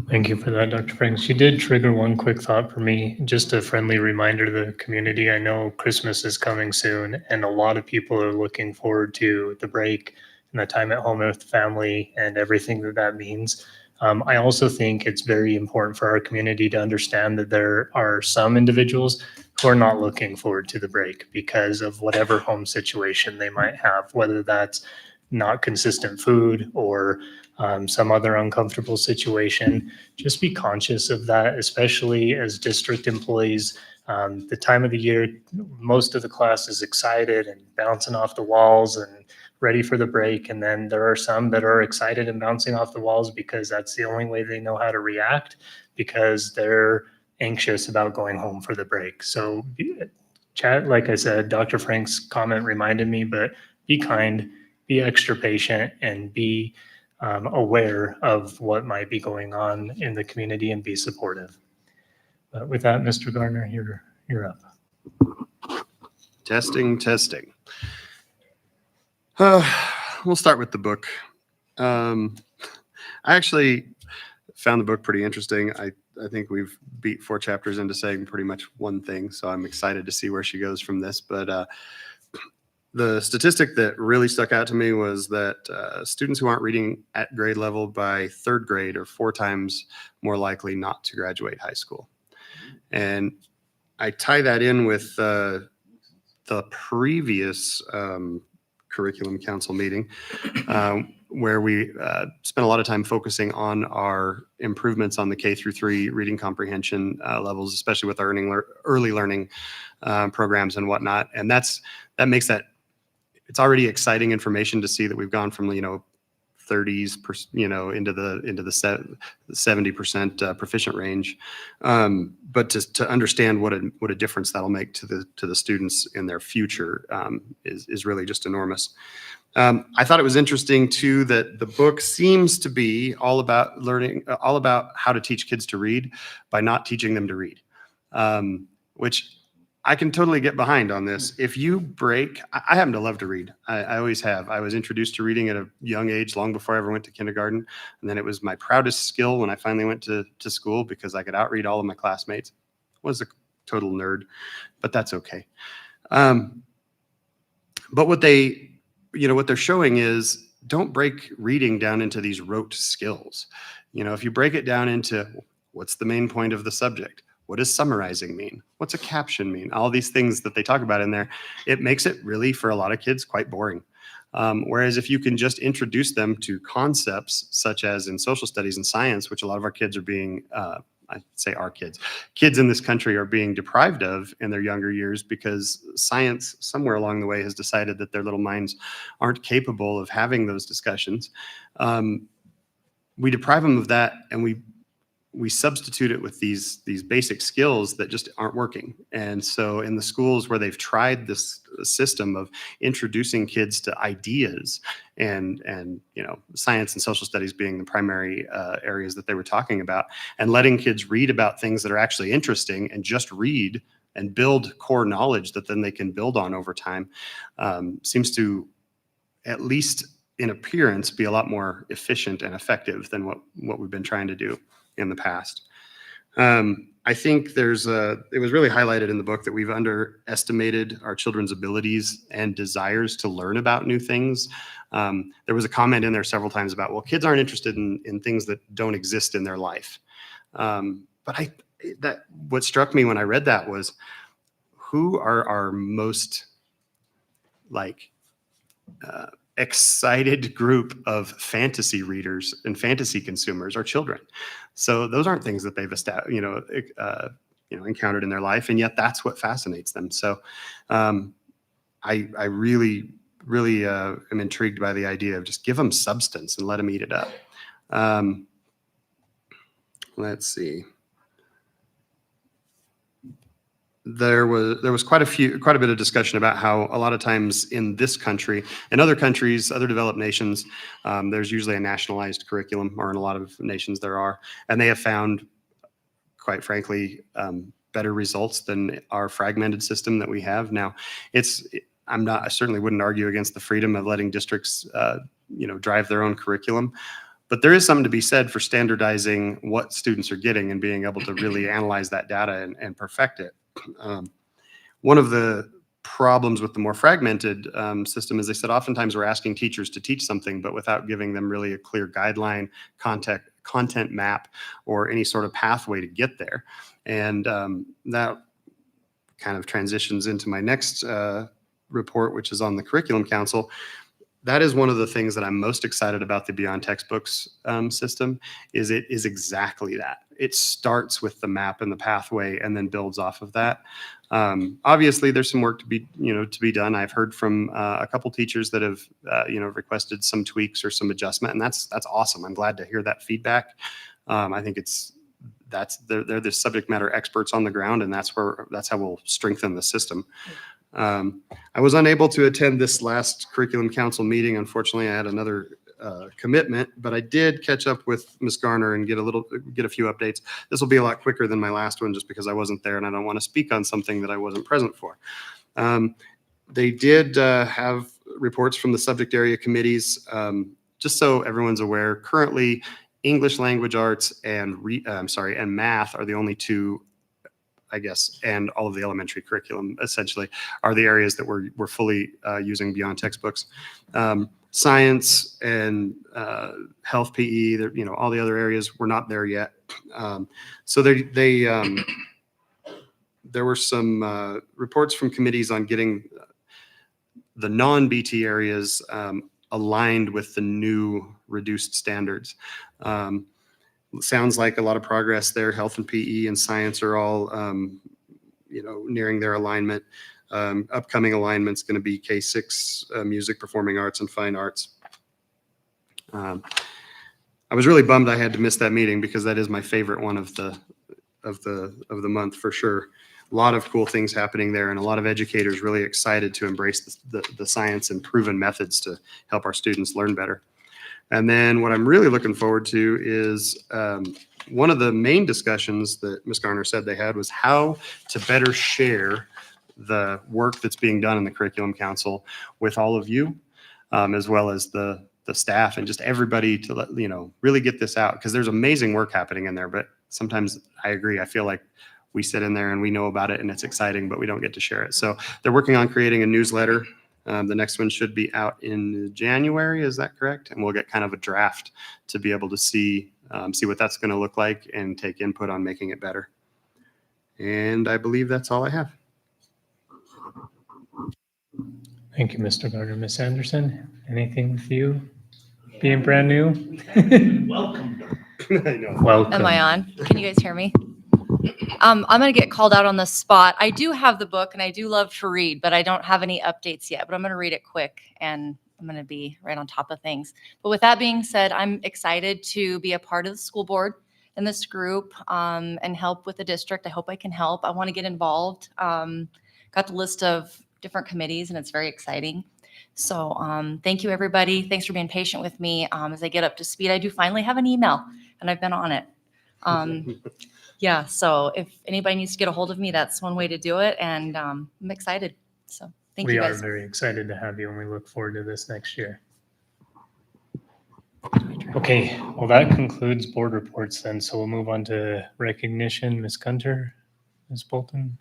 Speaker 1: Thank you for that, Dr. Franks. You did trigger one quick thought for me. Just a friendly reminder to the community. I know Christmas is coming soon, and a lot of people are looking forward to the break and the time at home with family and everything that means. I also think it's very important for our community to understand that there are some individuals who are not looking forward to the break because of whatever home situation they might have, whether that's not consistent food or some other uncomfortable situation. Just be conscious of that, especially as district employees. The time of the year, most of the class is excited and bouncing off the walls and ready for the break. And then there are some that are excited and bouncing off the walls because that's the only way they know how to react, because they're anxious about going home for the break. So chat, like I said, Dr. Frank's comment reminded me, but be kind, be extra patient, and be aware of what might be going on in the community and be supportive. But with that, Mr. Gardner, you're up.
Speaker 8: Testing. We'll start with the book. I actually found the book pretty interesting. I think we've beat 4 chapters into saying pretty much one thing, so I'm excited to see where she goes from this. But the statistic that really stuck out to me was that students who aren't reading at grade level by 3rd grade are 4 times more likely not to graduate high school. And I tie that in with the previous curriculum council meeting where we spent a lot of time focusing on our improvements on the K through 3 reading comprehension levels, especially with our early learning programs and whatnot. And that makes that, it's already exciting information to see that we've gone from 30s into the 70% proficient range, but to understand what a difference that'll make to the students in their future is really just enormous. I thought it was interesting too that the book seems to be all about learning, all about how to teach kids to read by not teaching them to read, which I can totally get behind on this. If you break, I happen to love to read. I always have. I was introduced to reading at a young age, long before I ever went to kindergarten. And then it was my proudest skill when I finally went to school because I could outread all of my classmates. Was a total nerd, but that's okay. But what they're showing is don't break reading down into these rote skills. If you break it down into what's the main point of the subject, what does summarizing mean? What's a caption mean? All these things that they talk about in there, it makes it really, for a lot of kids, quite boring. Whereas if you can just introduce them to concepts such as in social studies and science, which a lot of our kids are being, I say our kids in this country are being deprived of in their younger years because science somewhere along the way has decided that their little minds aren't capable of having those discussions. We deprive them of that, and we substitute it with these basic skills that just aren't working. And so in the schools where they've tried this system of introducing kids to ideas and science and social studies being the primary areas that they were talking about, and letting kids read about things that are actually interesting and just read and build core knowledge that then they can build on over time, seems to, at least in appearance, be a lot more efficient and effective than what we've been trying to do in the past. I think it was really highlighted in the book that we've underestimated our children's abilities and desires to learn about new things. There was a comment in there several times about, well, kids aren't interested in things that don't exist in their life. But what struck me when I read that was, who are our most excited group of fantasy readers and fantasy consumers are children. So those aren't things that they've encountered in their life, and yet that's what fascinates them. So I really am intrigued by the idea of just give them substance and let them eat it up. Let's see. There was quite a bit of discussion about how a lot of times in this country and other countries, other developed nations, there's usually a nationalized curriculum, or in a lot of nations there are, and they have found, quite frankly, better results than our fragmented system that we have now. I certainly wouldn't argue against the freedom of letting districts, drive their own curriculum. But there is something to be said for standardizing what students are getting and being able to really analyze that data and perfect it. One of the problems with the more fragmented system is they said oftentimes we're asking teachers to teach something, but without giving them really a clear guideline, content map, or any sort of pathway to get there. And that kind of transitions into my next report, which is on the Curriculum Council. That is one of the things that I'm most excited about the Beyond Textbooks system. It is exactly that. It starts with the map and the pathway and then builds off of that. Obviously, there's some work to be done. I've heard from a couple teachers that have requested some tweaks or some adjustment, and that's awesome. I'm glad to hear that feedback. I think they're the subject matter experts on the ground, and that's how we'll strengthen the system. I was unable to attend this last Curriculum Council meeting. Unfortunately, I had another commitment, but I did catch up with Ms. Garner and get a few updates. This will be a lot quicker than my last one, just because I wasn't there and I don't want to speak on something that I wasn't present for. They did have reports from the subject area committees. Just so everyone's aware, currently English language arts and math are the only two, I guess, and all of the elementary curriculum essentially are the areas that we're fully using Beyond Textbooks. Science and health PE, all the other areas, we're not there yet. So there were some reports from committees on getting the non-BT areas aligned with the new reduced standards. Sounds like a lot of progress there. Health and PE and science are all, nearing their alignment. Upcoming alignment's going to be K6, music, performing arts, and fine arts. I was really bummed I had to miss that meeting because that is my favorite one of the month for sure. A lot of cool things happening there, and a lot of educators really excited to embrace the science and proven methods to help our students learn better. And then what I'm really looking forward to is one of the main discussions that Ms. Garner said they had was how to better share the work that's being done in the Curriculum Council with all of you, as well as the staff and just everybody to really get this out, because there's amazing work happening in there. But sometimes I agree. I feel like we sit in there and we know about it and it's exciting, but we don't get to share it. So they're working on creating a newsletter. The next one should be out in January. Is that correct? And we'll get kind of a draft to be able to see what that's going to look like and take input on making it better. And I believe that's all I have.
Speaker 1: Thank you, Mr. Gardner. Ms. Anderson, anything with you being brand new?
Speaker 3: Welcome.
Speaker 8: I know.
Speaker 1: Welcome.
Speaker 9: Am I on? Can you guys hear me? I'm going to get called out on the spot. I do have the book and I do love to read, but I don't have any updates yet. But I'm going to read it quick and I'm going to be right on top of things. But with that being said, I'm excited to be a part of the school board in this group and help with the district. I hope I can help. I want to get involved. Got the list of different committees and it's very exciting. So thank you, everybody. Thanks for being patient with me as I get up to speed. I do finally have an email and I've been on it. Yeah, so if anybody needs to get a hold of me, that's one way to do it. And I'm excited. So thank you
Speaker 1: We are
Speaker 9: guys.
Speaker 1: very excited to have you and we look forward to this next year. Okay, well, that concludes board reports then. So we'll move on to recognition. Ms. Gunter, Ms. Bolton.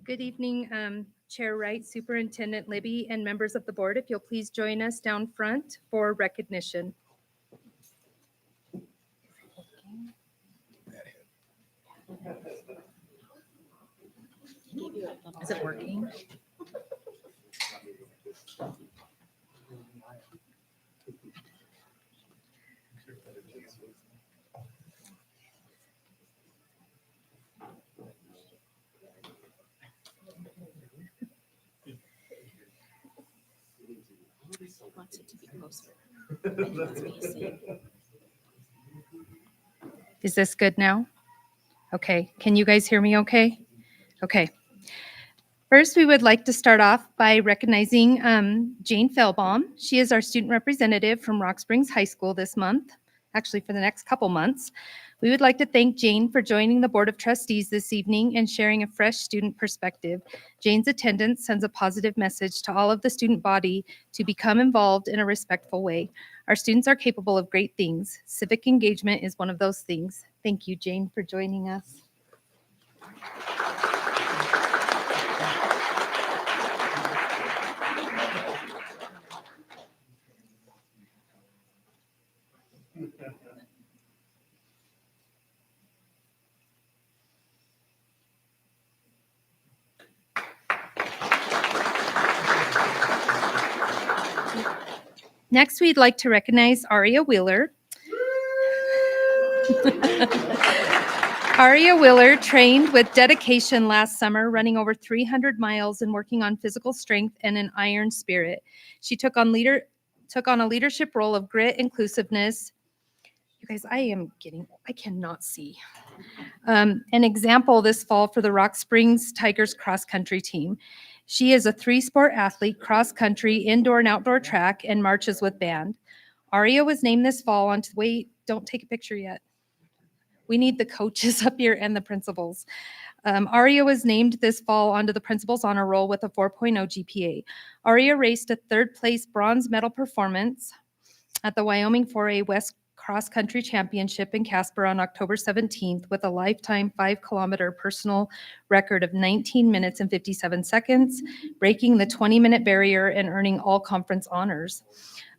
Speaker 6: Good evening, Chair Wright, Superintendent Libby, and members of the board. If you'll please join us down front for recognition.
Speaker 9: Is it working?
Speaker 6: Is this good now? Okay, can you guys hear me okay? Okay. First, we would like to start off by recognizing Jane Fellbaum. She is our student representative from Rock Springs High School this month, actually for the next couple months. We would like to thank Jane for joining the Board of Trustees this evening and sharing a fresh student perspective. Jane's attendance sends a positive message to all of the student body to become involved in a respectful way. Our students are capable of great things. Civic engagement is one of those things. Thank you, Jane, for joining us. Next, we'd like to recognize Aria Wheeler. Aria Wheeler trained with dedication last summer, running over 300 miles and working on physical strength and an iron spirit. She took on a leadership role of grit, inclusiveness. You guys, I cannot see. An example this fall for the Rock Springs Tigers cross country team. She is a 3-sport athlete, cross country, indoor and outdoor track, and marches with band. Aria was named this fall wait, don't take a picture yet. We need the coaches up here and the principals. Aria was named this fall onto the principal's honor roll with a 4.0 GPA. Aria raced a 3rd place bronze medal performance at the Wyoming 4A West Cross Country Championship in Casper on October 17th with a lifetime 5-kilometer personal record of 19 minutes and 57 seconds, breaking the 20-minute barrier and earning all conference honors.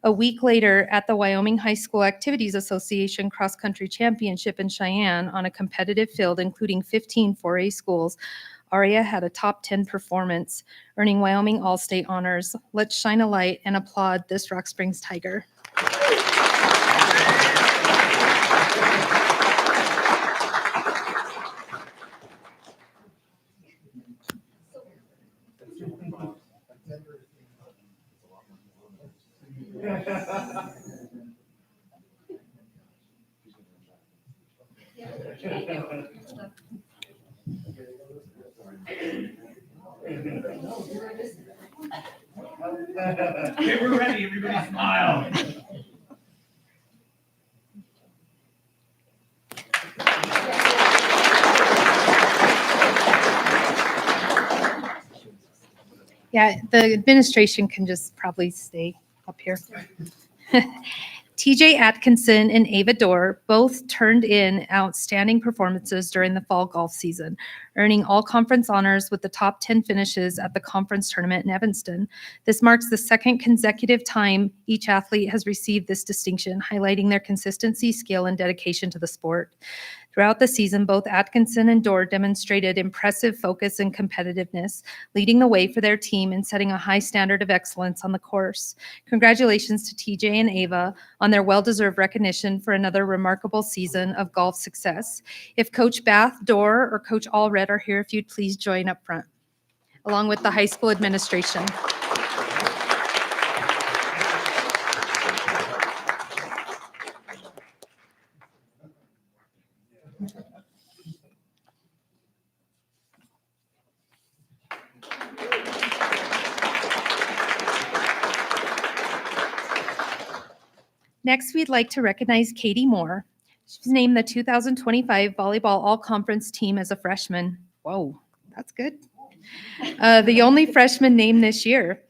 Speaker 6: A week later, at the Wyoming High School Activities Association Cross Country Championship in Cheyenne on a competitive field including 15 4A schools, Aria had a top 10 performance, earning Wyoming All-State honors. Let's shine a light and applaud this Rock Springs Tiger.
Speaker 3: Okay, we're ready. Everybody smile.
Speaker 6: Yeah, the administration can just probably stay up here. TJ Atkinson and Ava Dorr both turned in outstanding performances during the fall golf season, earning all conference honors with the top 10 finishes at the conference tournament in Evanston. This marks the 2nd consecutive time each athlete has received this distinction, highlighting their consistency, skill, and dedication to the sport. Throughout the season, both Atkinson and Dorr demonstrated impressive focus and competitiveness, leading the way for their team and setting a high standard of excellence on the course. Congratulations to TJ and Ava on their
Speaker 10: their well-deserved recognition for another remarkable season of golf success. If Coach Bath, Dorr, or Coach Allred are here, if you'd please join up front, along with the high school administration. Next, we'd like to recognize Katie Moore. She was named the 2025 Volleyball All-Conference Team as a freshman. Whoa, that's good. The only freshman named this year.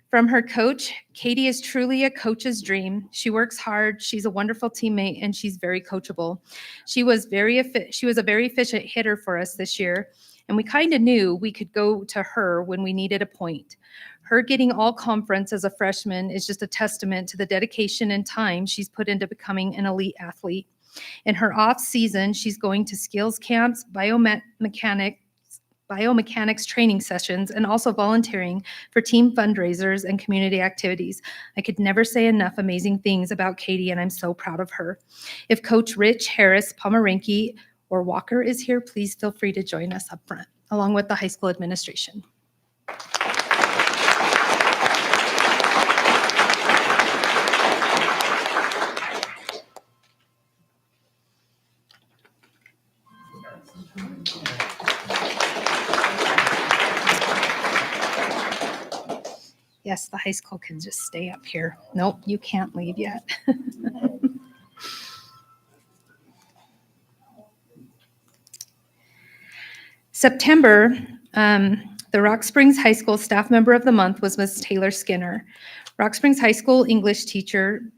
Speaker 10: From her coach, Katie is truly a coach's dream. She works hard, she's a wonderful teammate, and she's very coachable. She was a very efficient hitter for us this year, and we kind of knew we could go to her when we needed a point. Her getting all conference as a freshman is just a testament to the dedication and time she's put into becoming an elite athlete. In her off season, she's going to skills camps, biomechanics training sessions, and also volunteering for team fundraisers and community activities. I could never say enough amazing things about Katie, and I'm so proud of her. If Coach Rich Harris, Pomeranke, or Walker is here, please feel free to join us up front, along with the high school administration. Yes, the high school can just stay up here. Nope, you can't leave yet. September, the Rock Springs High School Staff Member of the Month was Ms. Taylor Skinner. Rock Springs High School English teacher.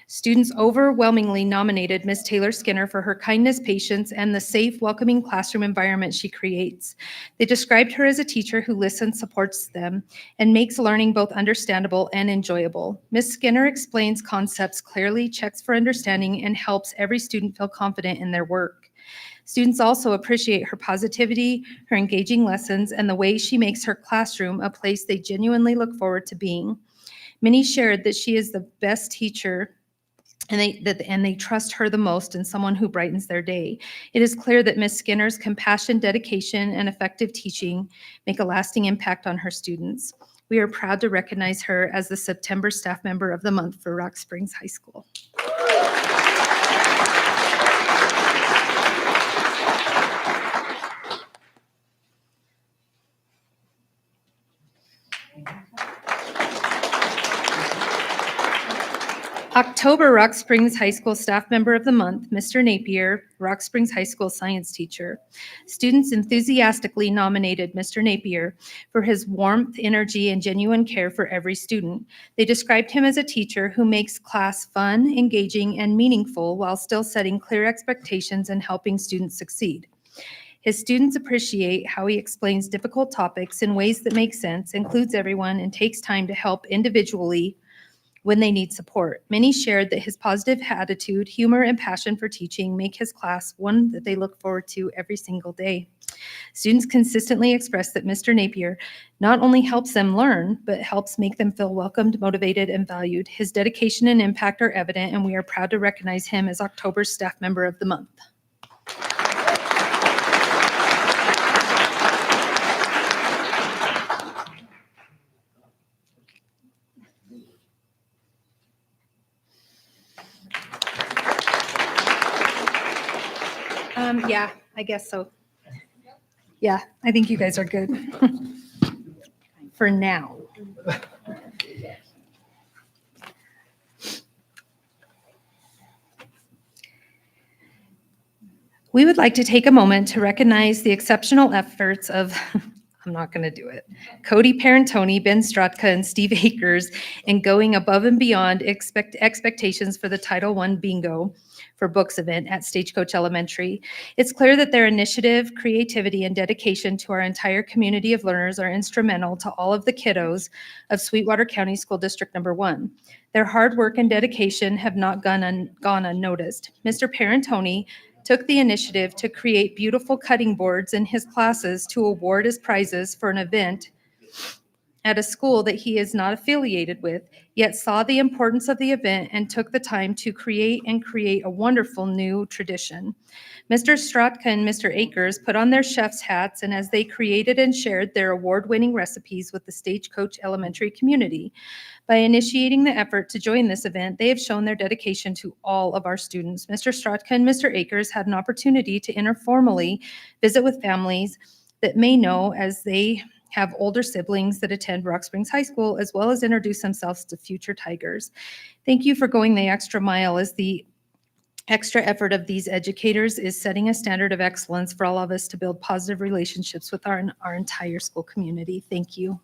Speaker 10: Students overwhelmingly nominated Ms. Taylor Skinner for her kindness, patience, and the safe, welcoming classroom environment she creates. They described her as a teacher who listens, supports them, and makes learning both understandable and enjoyable. Ms. Skinner explains concepts clearly, checks for understanding, and helps every student feel confident in their work. Students also appreciate her positivity, her engaging lessons, and the way she makes her classroom a place they genuinely look forward to being. Many shared that she is the best teacher and they trust her the most and someone who brightens their day. It is clear that Ms. Skinner's compassion, dedication, and effective teaching make a lasting impact on her students. We are proud to recognize her as the September Staff Member of the Month for Rock Springs High School. October Rock Springs High School Staff Member of the Month, Mr. Napier, Rock Springs High School science teacher. Students enthusiastically nominated Mr. Napier for his warmth, energy, and genuine care for every student. They described him as a teacher who makes class fun, engaging, and meaningful while still setting clear expectations and helping students succeed. His students appreciate how he explains difficult topics in ways that make sense, includes everyone, and takes time to help individually when they need support. Many shared that his positive attitude, humor, and passion for teaching make his class one that they look forward to every single day. Students consistently express that Mr. Napier not only helps them learn, but helps make them feel welcomed, motivated, and valued. His dedication and impact are evident, and we are proud to recognize him as October's Staff Member of the Month. Yeah, I guess so. Yeah, I think you guys are good for now. We would like to take a moment to recognize the exceptional efforts of, I'm not going to do it, Cody Parentoni, Ben Strutka, and Steve Akers in going above and beyond expectations for the Title I Bingo for Books event at Stagecoach Elementary. It's clear that their initiative, creativity, and dedication to our entire community of learners are instrumental to all of the kiddos of Sweetwater County School District Number 1. Their hard work and dedication have not gone unnoticed. Mr. Parentoni took the initiative to create beautiful cutting boards in his classes to award as prizes for an event at a school that he is not affiliated with, yet saw the importance of the event and took the time to create a wonderful new tradition. Mr. Strotka and Mr. Akers put on their chef's hats, and as they created and shared their award-winning recipes with the Stagecoach Elementary community, by initiating the effort to join this event, they have shown their dedication to all of our students. Mr. Strotka and Mr. Akers had an opportunity to informally visit with families that may know, as they have older siblings that attend Rock Springs High School, as well as introduce themselves to future Tigers. Thank you for going the extra mile, as the extra effort of these educators is setting a standard of excellence for all of us to build positive relationships with our entire school community. Thank you.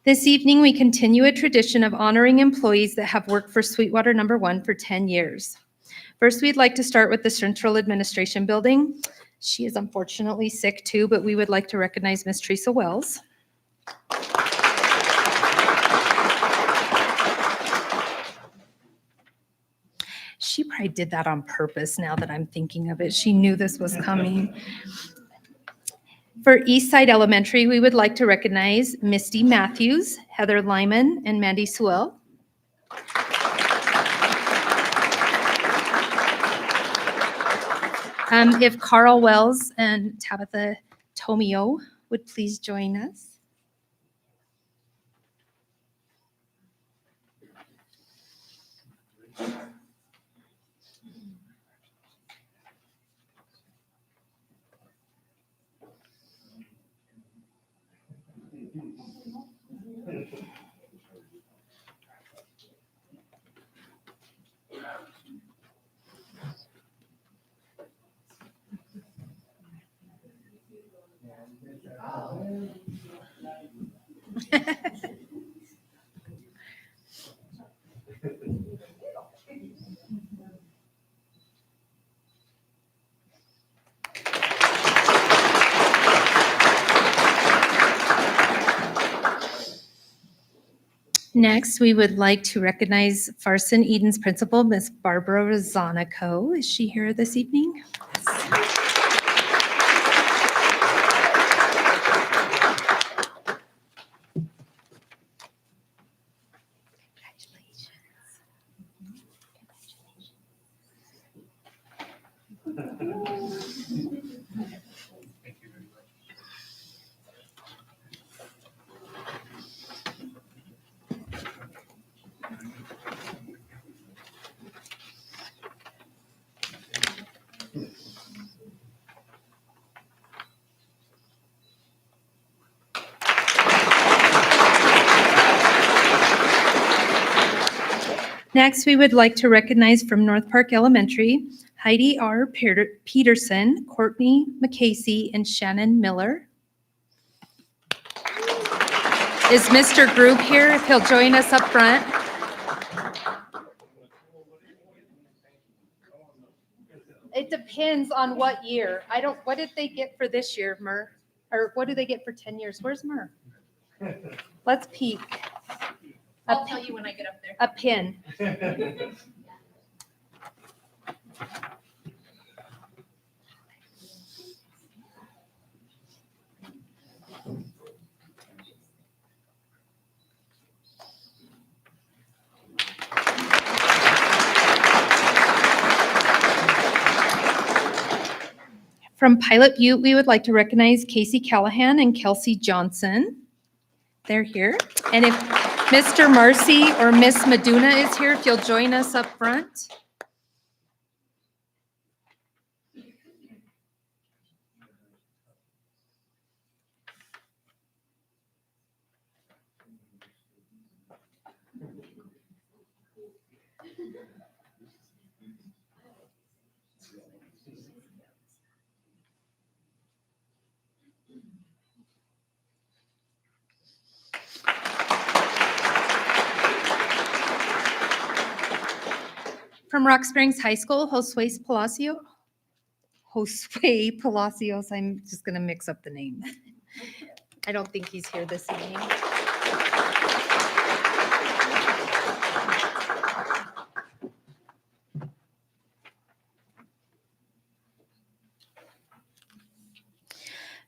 Speaker 10: This evening, we continue a tradition of honoring employees that have worked for Sweetwater No. 1 for 10 years. First, we'd like to start with the Central Administration Building. She is unfortunately sick too, but we would like to recognize Miss Teresa Wells. She probably did that on purpose now that I'm thinking of it. She knew this was coming. For Eastside Elementary, we would like to recognize Misty Matthews, Heather Lyman, and Mandy Sewell. If Carl Wells and Tabitha Tomio would please join us. Next, we would like to recognize Farson Eden's principal, Miss Barbara Rosanico. Is she here this evening? Next, we would like to recognize from North Park Elementary, Heidi R. Peterson, Courtney McCasey, and Shannon Miller. Is Mr. Group here? If he'll join us up front. It depends on what year. What did they get for this year, Mur? Or what do they get for 10 years? Where's Mur? Let's peek.
Speaker 2: I'll tell you when I get up there.
Speaker 10: A pin. From Pilot Butte, we would like to recognize Casey Callahan and Kelsey Johnson. They're here. And if Mr. Marcy or Miss Maduna is here, if you'll join us up front. From Rock Springs High School, Josue Palacios, I'm just going to mix up the name. I don't think he's here this evening.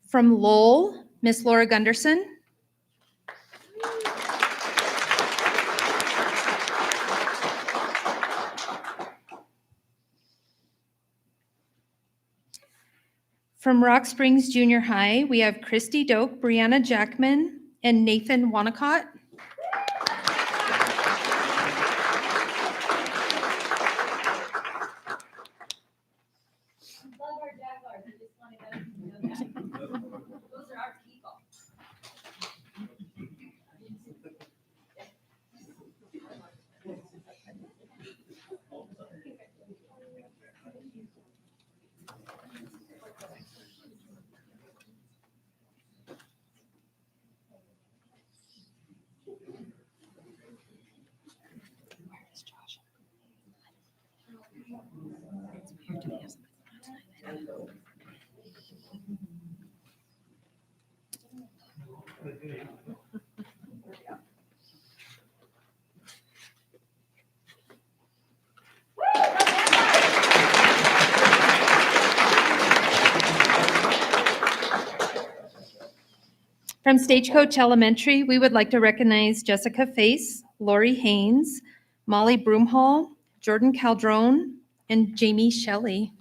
Speaker 10: From Lowell, Miss Laura Gunderson. From Rock Springs Junior High, we have Christy Doak, Brianna Jackman, and Nathan Wanacott.
Speaker 2: Those are our people.
Speaker 10: From Stagecoach Elementary, we would like to recognize Jessica Face, Lori Haynes, Molly Broomhall, Jordan Caldrone, and Jamie Shelley.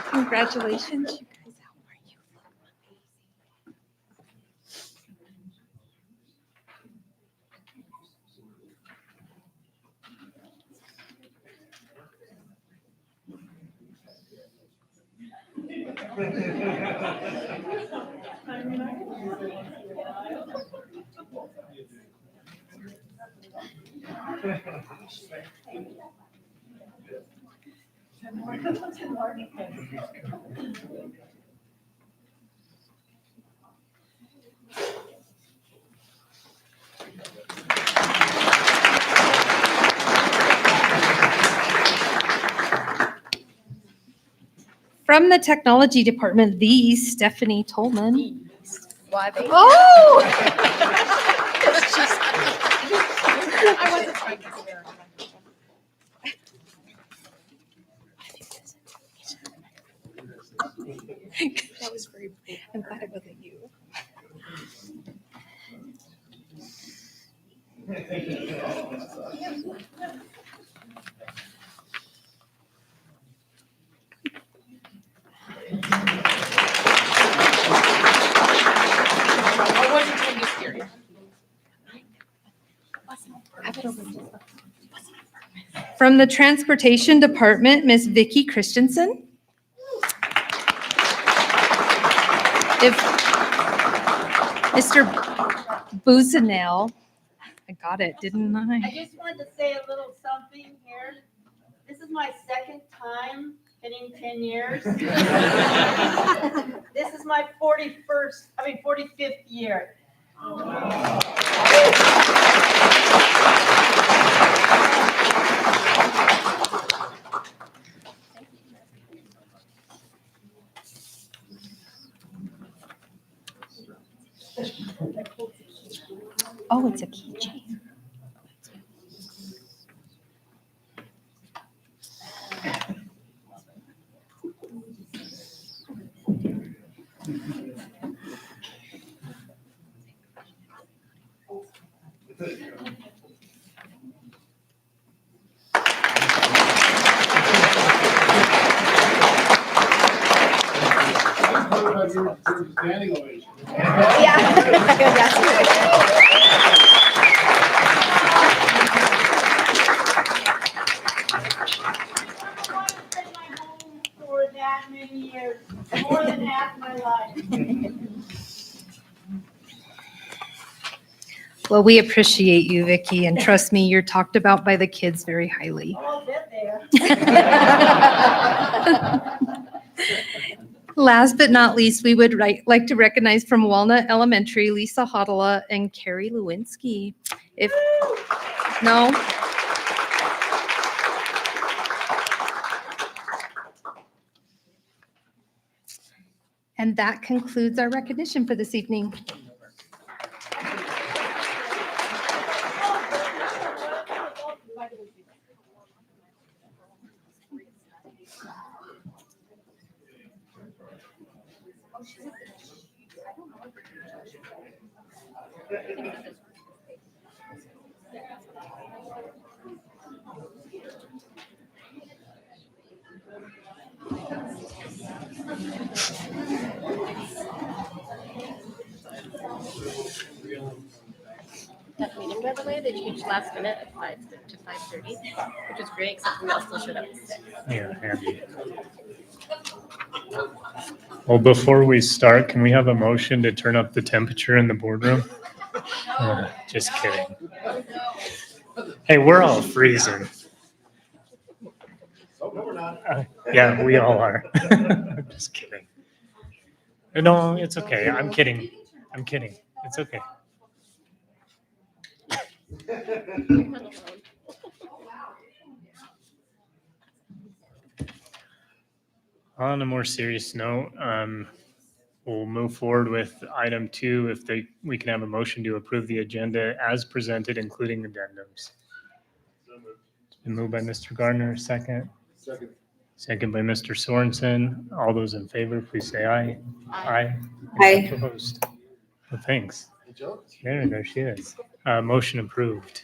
Speaker 10: Congratulations, you guys. How are you? From the Technology Department, the Stephanie Tolman. Oh!
Speaker 2: I wasn't trying to scare her.
Speaker 10: That was very brave. I'm glad it wasn't you.
Speaker 2: I wasn't trying to scare you.
Speaker 10: From the Transportation Department, Miss Vicki Christensen. If Mr. Buzenell, I got it, didn't
Speaker 6: I
Speaker 10: I?
Speaker 6: just wanted to say a little something here. This is my second time hitting 10 years. This is my 45th year.
Speaker 10: Oh, it's a keychain.
Speaker 6: I want to say my home for that many years, more than half my life.
Speaker 10: Well, we appreciate you, Vicki, and trust me, you're talked about by the kids very highly.
Speaker 6: Oh, I'll bet they are.
Speaker 10: Last but not least, we would like to recognize from Walnut Elementary, Lisa Hodala and Carrie Lewinsky. If, no? And that concludes our recognition for this evening.
Speaker 6: That meeting, by the way, they changed last minute at 5 to 5:30, which is great, except we all still showed up at 6.
Speaker 1: Yeah, handy. Well, before we start, can we have a motion to turn up the temperature in the boardroom? Just kidding. Hey, we're all freezing. Yeah, we all are. I'm just kidding. No, it's okay. I'm kidding. I'm kidding. It's okay. On a more serious note, we'll move forward with item 2 if we can have a motion to approve the agenda as presented, including addendums. It's been moved by Mr. Gardner, second. Second by Mr. Sorensen. All those in favor, please say aye. Aye. Any opposed? Well, thanks. There she is. Motion approved.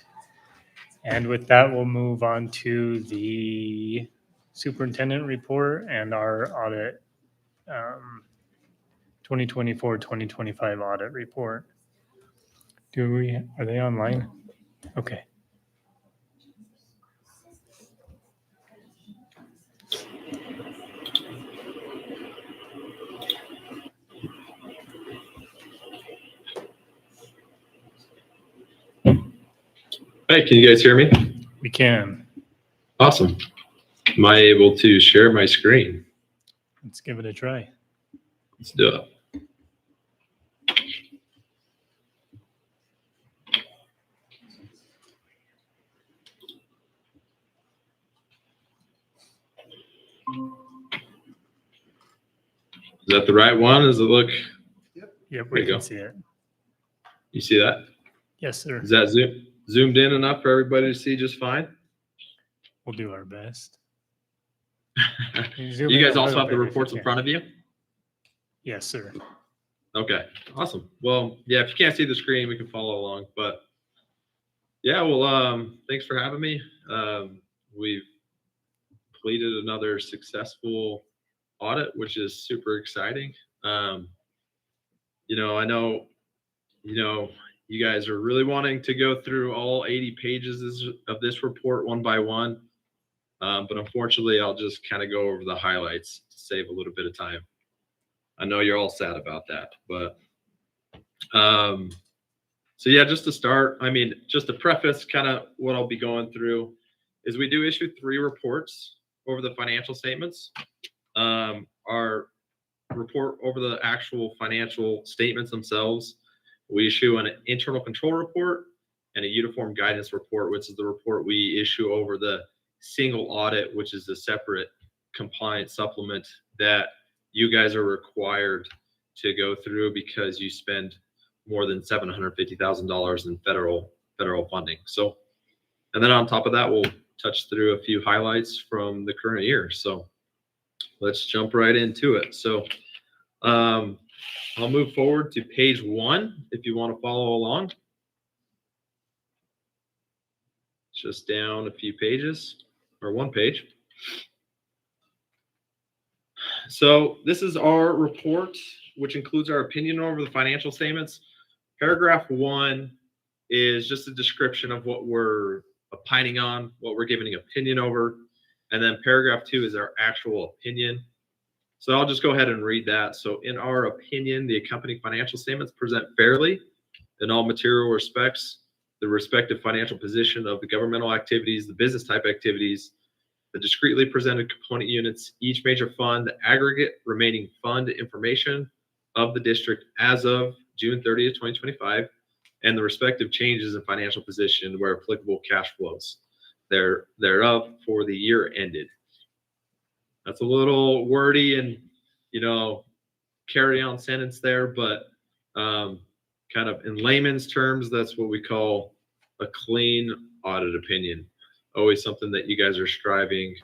Speaker 1: And with that, we'll move on to the superintendent report and our audit, 2024-2025 audit report. Are they online? Okay.
Speaker 11: Hey, can you guys hear me?
Speaker 1: We can.
Speaker 11: Awesome. Am I able to share my screen?
Speaker 1: Let's give it a try.
Speaker 11: Let's do it. Is that the right one? Does it look?
Speaker 1: Yep,
Speaker 11: There
Speaker 1: we
Speaker 11: you
Speaker 1: can
Speaker 11: go.
Speaker 1: see it.
Speaker 11: You see that?
Speaker 1: Yes, sir.
Speaker 11: Is that zoomed in enough for everybody to see just fine?
Speaker 1: We'll do our best.
Speaker 11: You guys also have the reports in front of you?
Speaker 1: Yes, sir.
Speaker 11: Okay, awesome. Well, yeah, if you can't see the screen, we can follow along. But yeah, well, thanks for having me. We've completed another successful audit, which is super exciting. I know, you guys are really wanting to go through all 80 pages of this report one by one. But unfortunately, I'll just kind of go over the highlights to save a little bit of time. I know you're all sad about that, but so yeah, just to start, just to preface kind of what I'll be going through is we do issue 3 reports over the financial statements. Our report over the actual financial statements themselves, we issue an internal control report and a uniform guidance report, which is the report we issue over the single audit, which is a separate compliance supplement that you guys are required to go through because you spend more than $750,000 in federal funding. So, and then on top of that, we'll touch through a few highlights from the current year. So let's jump right into it. So I'll move forward to page 1 if you want to follow along. Just down a few pages or 1 page. So this is our report, which includes our opinion over the financial statements. Paragraph 1 is just a description of what we're opining on, what we're giving an opinion over. And then paragraph 2 is our actual opinion. So I'll just go ahead and read that. So in our opinion, the accompanying financial statements present fairly in all material respects the respective financial position of the governmental activities, the business type activities, the discretely presented component units, each major fund, the aggregate remaining fund information of the district as of June 30th, 2025, and the respective changes in financial position where applicable cash flows thereof for the year ended. That's a little wordy and, carry-on sentence there, but kind of in layman's terms, that's what we call a clean audit opinion. Always something that you guys are striving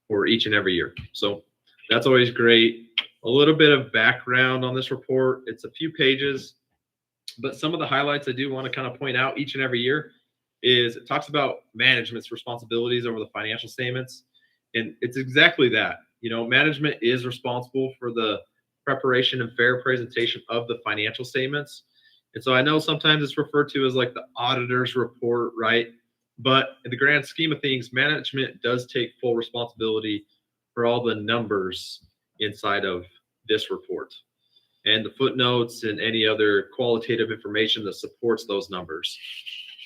Speaker 11: for each and every year. So that's always great. A little bit of background on this report. It's a few pages, but some of the highlights I do want to kind of point out each and every year is it talks about management's responsibilities over the financial statements. And it's exactly that. You know, management is responsible for the preparation and fair presentation of the financial statements. And so I know sometimes it's referred to as like the auditor's report, right? But in the grand scheme of things, management does take full responsibility for all the numbers inside of this report and the footnotes and any other qualitative information that supports those numbers.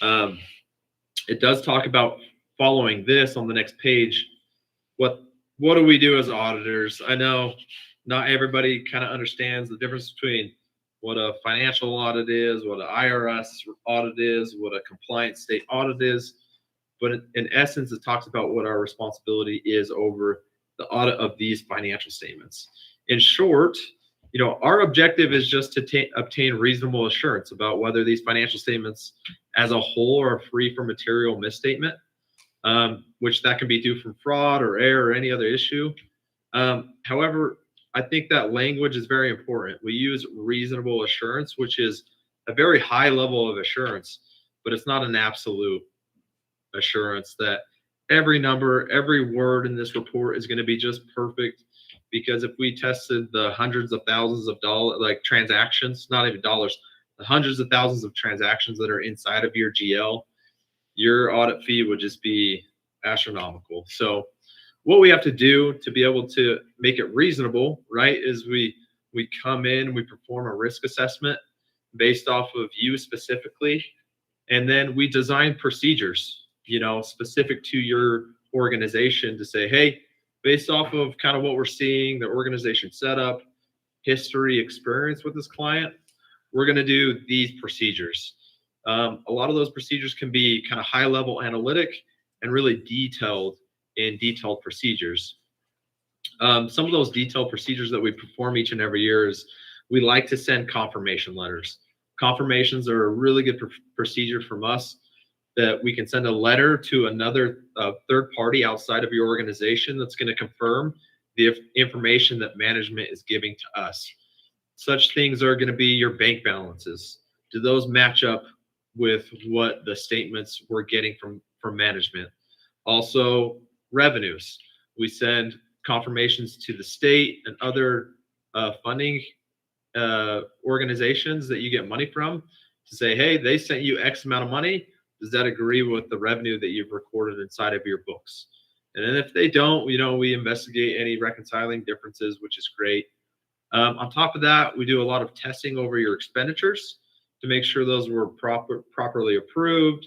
Speaker 11: It does talk about following this on the next page. What do we do as auditors? I know not everybody kind of understands the difference between what a financial audit is, what an IRS audit is, what a compliance state audit is. But in essence, it talks about what our responsibility is over the audit of these financial statements. In short, you know, our objective is just to obtain reasonable assurance about whether these financial statements as a whole are free from material misstatement, which that can be due from fraud or error or any other issue. However, I think that language is very important. We use reasonable assurance, which is a very high level of assurance, but it's not an absolute assurance that every number, every word in this report is going to be just perfect. Because if we tested the hundreds of thousands of transactions, not even dollars, the hundreds of thousands of transactions that are inside of your GL, your audit fee would just be astronomical. So what we have to do to be able to make it reasonable, right, is we come in, we perform a risk assessment based off of you specifically, and then we design procedures, you know, specific to your organization to say, hey, based off of kind of what we're seeing, the organization setup, history, experience with this client, we're going to do these procedures. A lot of those procedures can be kind of high level analytic and really detailed procedures. Some of those detailed procedures that we perform each and every year is we like to send confirmation letters. Confirmations are a really good procedure from us, that we can send a letter to another third party outside of your organization that's going to confirm the information that management is giving to us. Such things are going to be your bank balances. Do those match up with what the statements we're getting from management? Also, revenues. We send confirmations to the state and other funding organizations that you get money from to say, hey, they sent you X amount of money. Does that agree with the revenue that you've recorded inside of your books? And then if they don't, you know, we investigate any reconciling differences, which is great. On top of that, we do a lot of testing over your expenditures to make sure those were properly approved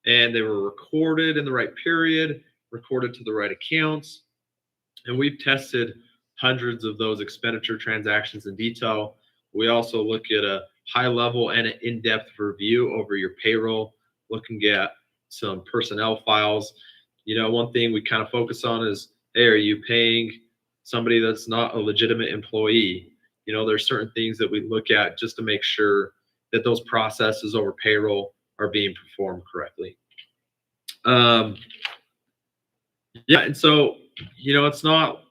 Speaker 11: and they were recorded in the right period, recorded to the right accounts. And we've tested hundreds of those expenditure transactions in detail. We also look at a high level and an in-depth review over your payroll, looking at some personnel files. You know, one thing we kind of focus on is, hey, are you paying somebody that's not a legitimate employee? You know, there's certain things that we look at just to make sure that those processes over payroll are being performed correctly. Yeah, and so, you know, it's not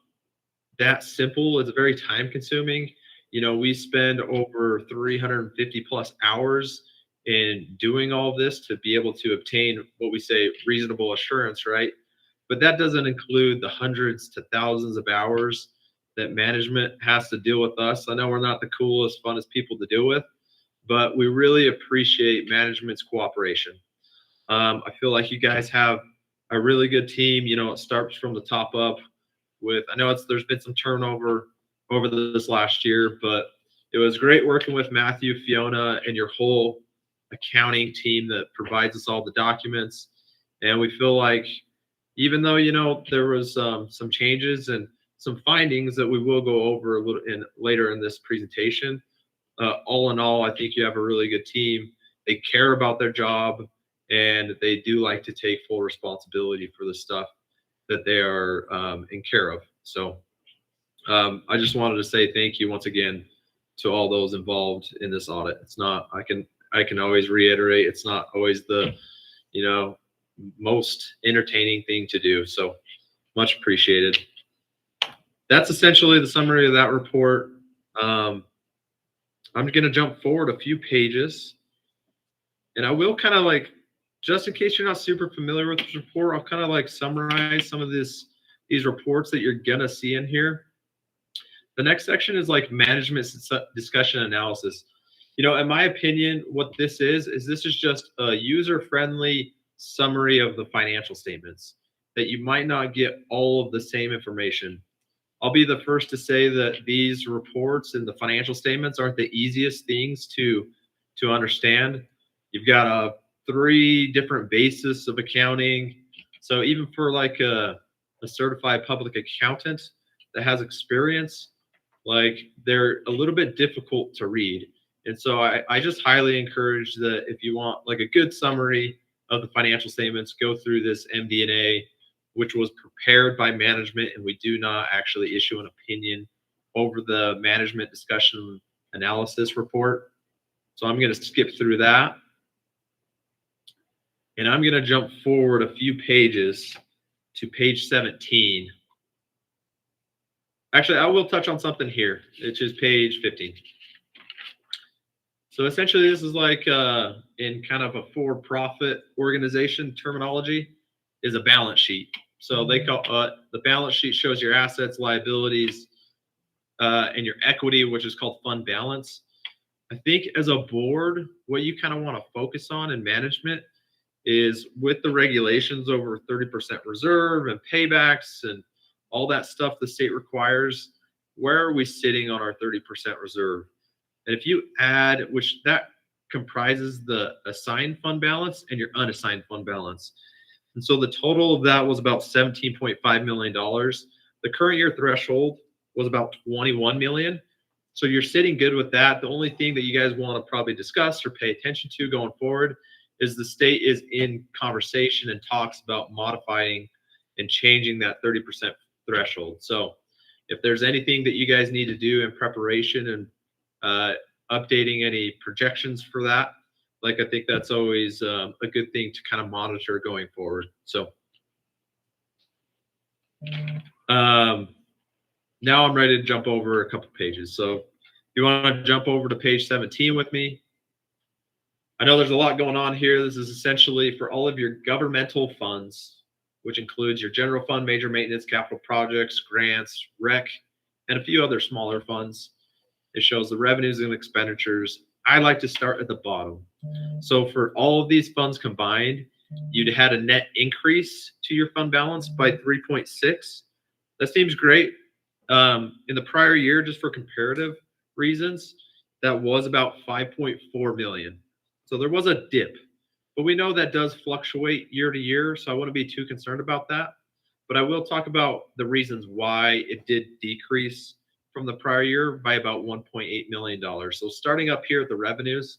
Speaker 11: that simple. It's very time consuming. You know, we spend over 350 plus hours in doing all this to be able to obtain what we say reasonable assurance, right? But that doesn't include the hundreds to thousands of hours that management has to deal with us. I know we're not the coolest, funnest people to deal with, but we really appreciate management's cooperation. I feel like you guys have a really good team. You know, it starts from the top up with, I know there's been some turnover over this last year, but it was great working with Matthew, Fiona, and your whole accounting team that provides us all the documents. And we feel like, even though, you know, there was some changes and some findings that we will go over a little later in this presentation, all in all, I think you have a really good team. They care about their job and they do like to take full responsibility for the stuff that they are in care of. So I just wanted to say thank you once again to all those involved in this audit. It's not, I can always reiterate, it's not always the, most entertaining thing to do. So much appreciated. That's essentially the summary of that report. I'm going to jump forward a few pages, and I will kind of like, just in case you're not super familiar with this report, I'll kind of like summarize some of these reports that you're going to see in here. The next section is like management discussion analysis. In my opinion, what this is this is just a user-friendly summary of the financial statements that you might not get all of the same information. I'll be the first to say that these reports and the financial statements aren't the easiest things to understand. You've got 3 different bases of accounting. So even for like a certified public accountant that has experience, like they're a little bit difficult to read. And so I just highly encourage that if you want like a good summary of the financial statements, go through this MD&A, which was prepared by management, and we do not actually issue an opinion over the management discussion analysis report. So I'm going to skip through that. And I'm going to jump forward a few pages to page 17. Actually, I will touch on something here, which is page 15. So essentially, this is like in kind of a for-profit organization terminology is a balance sheet. So they call the balance sheet shows your assets, liabilities, and your equity, which is called fund balance. I think as a board, what you kind of want to focus on in management is with the regulations over 30% reserve and paybacks and all that stuff the state requires, where are we sitting on our 30% reserve? And if you add, which that comprises the assigned fund balance and your unassigned fund balance. And so the total of that was about $17.5 million. The current year threshold was about 21 million. So you're sitting good with that. The only thing that you guys want to probably discuss or pay attention to going forward is the state is in conversation and talks about modifying and changing that 30% threshold. So if there's anything that you guys need to do in preparation and updating any projections for that, like I think that's always a good thing to kind of monitor going forward. So now I'm ready to jump over a couple pages. So if you want to jump over to page 17 with me. I know there's a lot going on here. This is essentially for all of your governmental funds, which includes your general fund, major maintenance, capital projects, grants, rec, and a few other smaller funds. It shows the revenues and expenditures. I like to start at the bottom. So for all of these funds combined, you'd had a net increase to your fund balance by 3.6. That seems great. In the prior year, just for comparative reasons, that was about 5.4 million. So there was a dip, but we know that does fluctuate year to year. So I wouldn't be too concerned about that. But I will talk about the reasons why it did decrease from the prior year by about $1.8 million. So starting up here at the revenues,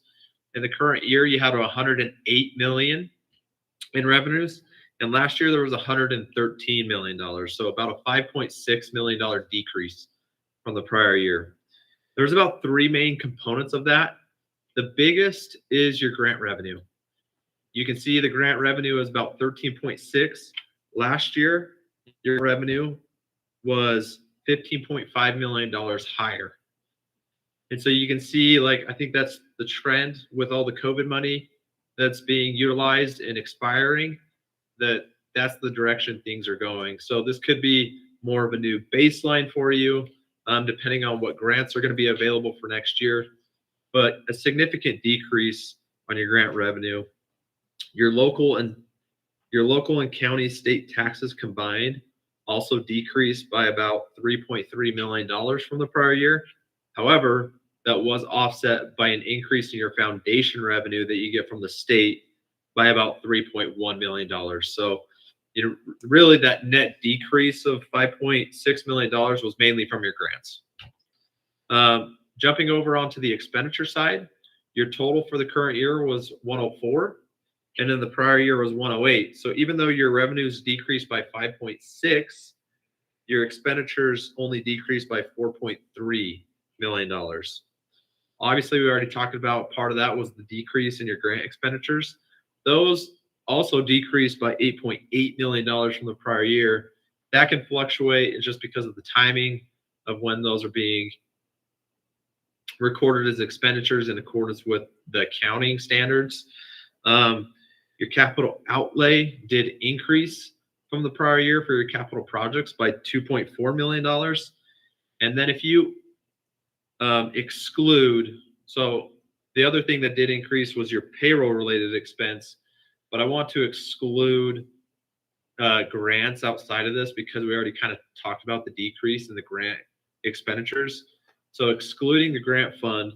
Speaker 11: in the current year, you had 108 million in revenues. And last year there was $113 million. So about a $5.6 million decrease from the prior year. There's about 3 main components of that. The biggest is your grant revenue. You can see the grant revenue is about 13.6. Last year, your revenue was $15.5 million higher. And so you can see, like, I think that's the trend with all the COVID money that's being utilized and expiring, that's the direction things are going. So this could be more of a new baseline for you, depending on what grants are going to be available for next year. But a significant decrease on your grant revenue. Your local and county state taxes combined also decreased by about $3.3 million from the prior year. However, that was offset by an increase in your foundation revenue that you get from the state by about $3.1 million. So, really that net decrease of $5.6 million was mainly from your grants. Jumping over onto the expenditure side, your total for the current year was 104, and then the prior year was 108. So even though your revenues decreased by 5.6, your expenditures only decreased by $4.3 million. Obviously, we already talked about part of that was the decrease in your grant expenditures. Those also decreased by $8.8 million from the prior year. That can fluctuate just because of the timing of when those are being recorded as expenditures in accordance with the accounting standards. Your capital outlay did increase from the prior year for your capital projects by $2.4 million. And then if you exclude, so the other thing that did increase was your payroll related expense, but I want to exclude grants outside of this because we already kind of talked about the decrease in the grant expenditures. So excluding the grant fund,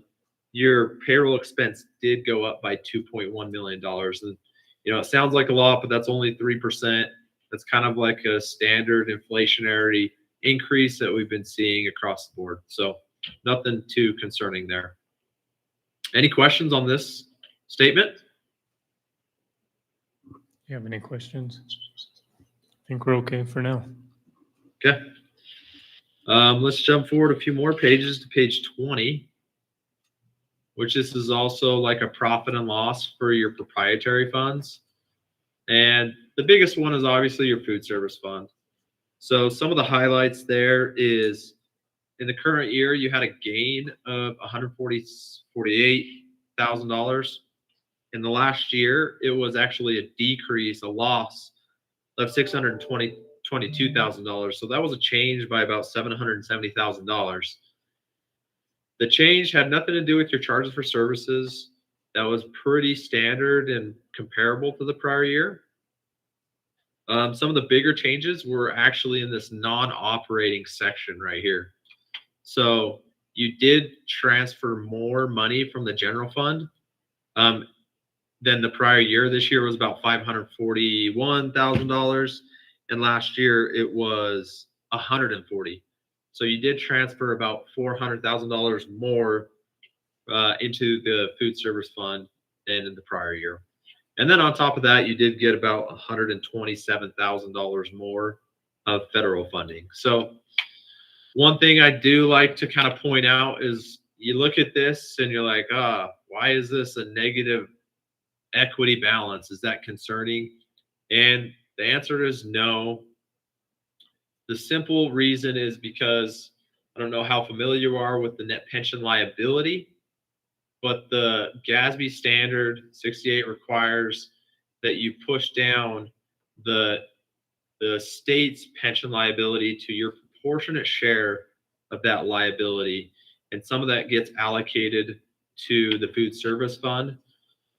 Speaker 11: your payroll expense did go up by $2.1 million. And, it sounds like a lot, but that's only 3%. That's kind of like a standard inflationary increase that we've been seeing across the board. So nothing too concerning there. Any questions on this statement?
Speaker 1: You have any questions? I think we're okay for now.
Speaker 11: Okay. Let's jump forward a few more pages to page 20, which this is also like a profit and loss for your proprietary funds. And the biggest one is obviously your food service fund. So some of the highlights there is in the current year, you had a gain of $148,000. In the last year, it was actually a decrease, a loss of $622,000. So that was a change by about $770,000. The change had nothing to do with your charges for services. That was pretty standard and comparable to the prior year. Some of the bigger changes were actually in this non-operating section right here. So you did transfer more money from the general fund than the prior year. This year was about $541,000, and last year it was $140,000. So you did transfer about $400,000 more into the food service fund than in the prior year. And then on top of that, you did get about $127,000 more of federal funding. So one thing I do like to kind of point out is you look at this and you're like, why is this a negative equity balance? Is that concerning? And the answer is no. The simple reason is because I don't know how familiar you are with the net pension liability, but the GASB standard 68 requires that you push down the state's pension liability to your proportionate share of that liability. And some of that gets allocated to the food service fund.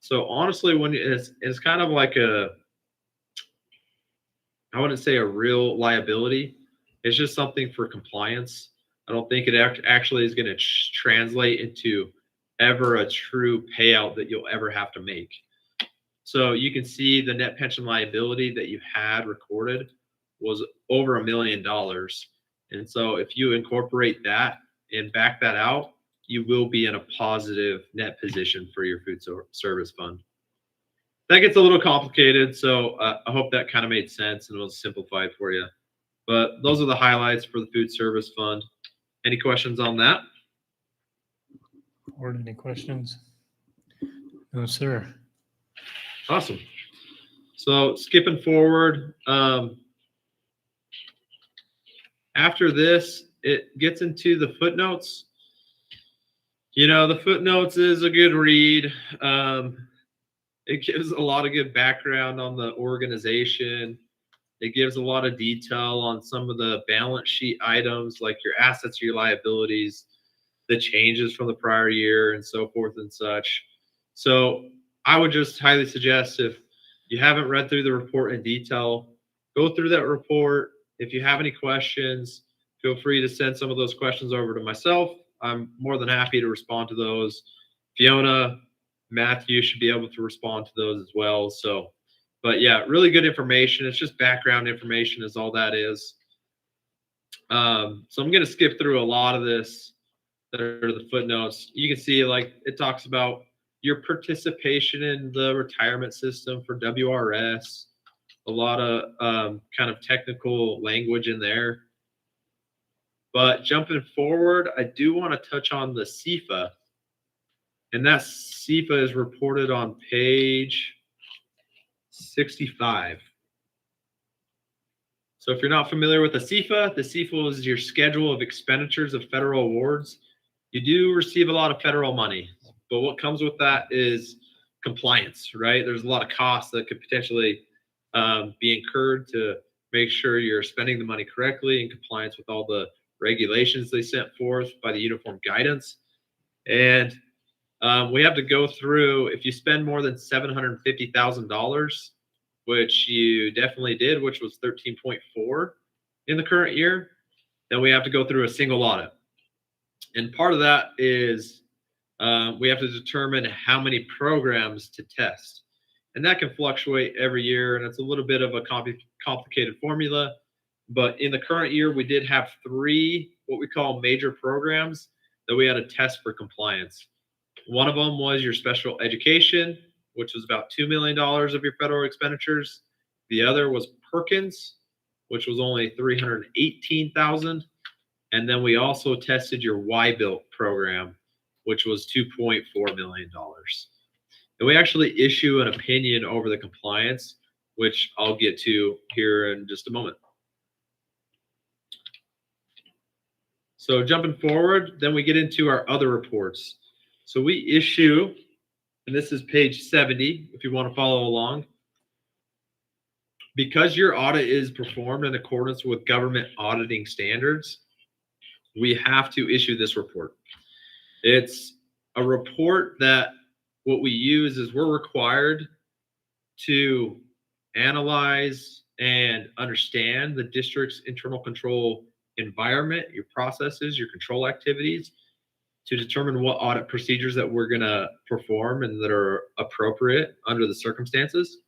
Speaker 11: So honestly, when it's kind of like I wouldn't say a real liability. It's just something for compliance. I don't think it actually is going to translate into ever a true payout that you'll ever have to make. So you can see the net pension liability that you had recorded was over $1 million. And so if you incorporate that and back that out, you will be in a positive net position for your food service fund. That gets a little complicated, so I hope that kind of made sense and was simplified for you. But those are the highlights for the food service fund. Any questions on that?
Speaker 1: Board, any questions? No, sir.
Speaker 11: Awesome. So skipping forward, after this, it gets into the footnotes. The footnotes is a good read. It gives a lot of good background on the organization. It gives a lot of detail on some of the balance sheet items, like your assets or your liabilities, the changes from the prior year, and so forth and such. So I would just highly suggest, if you haven't read through the report in detail, go through that report. If you have any questions, feel free to send some of those questions over to myself. I'm more than happy to respond to those. Fiona, Matthew should be able to respond to those as well. So, but yeah, really good information. It's just background information is all that is. So I'm going to skip through a lot of this that are the footnotes. You can see like it talks about your participation in the retirement system for WRS, a lot of kind of technical language in there. But jumping forward, I do want to touch on the CFA. And that CFA is reported on page 65. So if you're not familiar with the CFA is your schedule of expenditures of federal awards. You do receive a lot of federal money, but what comes with that is compliance, right? There's a lot of costs that could potentially be incurred to make sure you're spending the money correctly in compliance with all the regulations they sent forth by the Uniform Guidance. And we have to go through, if you spend more than $750,000, which you definitely did, which was 13.4 in the current year, then we have to go through a single audit. And part of that is we have to determine how many programs to test. And that can fluctuate every year, and it's a little bit of a complicated formula. But in the current year, we did have 3 what we call major programs that we had to test for compliance. One of them was your special education, which was about $2 million of your federal expenditures. The other was Perkins, which was only $318,000. And then we also tested your Y-Built program, which was $2.4 million. And we actually issue an opinion over the compliance, which I'll get to here in just a moment. So jumping forward, then we get into our other reports. So we issue, and this is page 70, if you want to follow along. Because your audit is performed in accordance with government auditing standards, we have to issue this report. It's a report that what we use is we're required to analyze and understand the district's internal control environment, your processes, your control activities, to determine what audit procedures that we're going to perform and that are appropriate under the circumstances.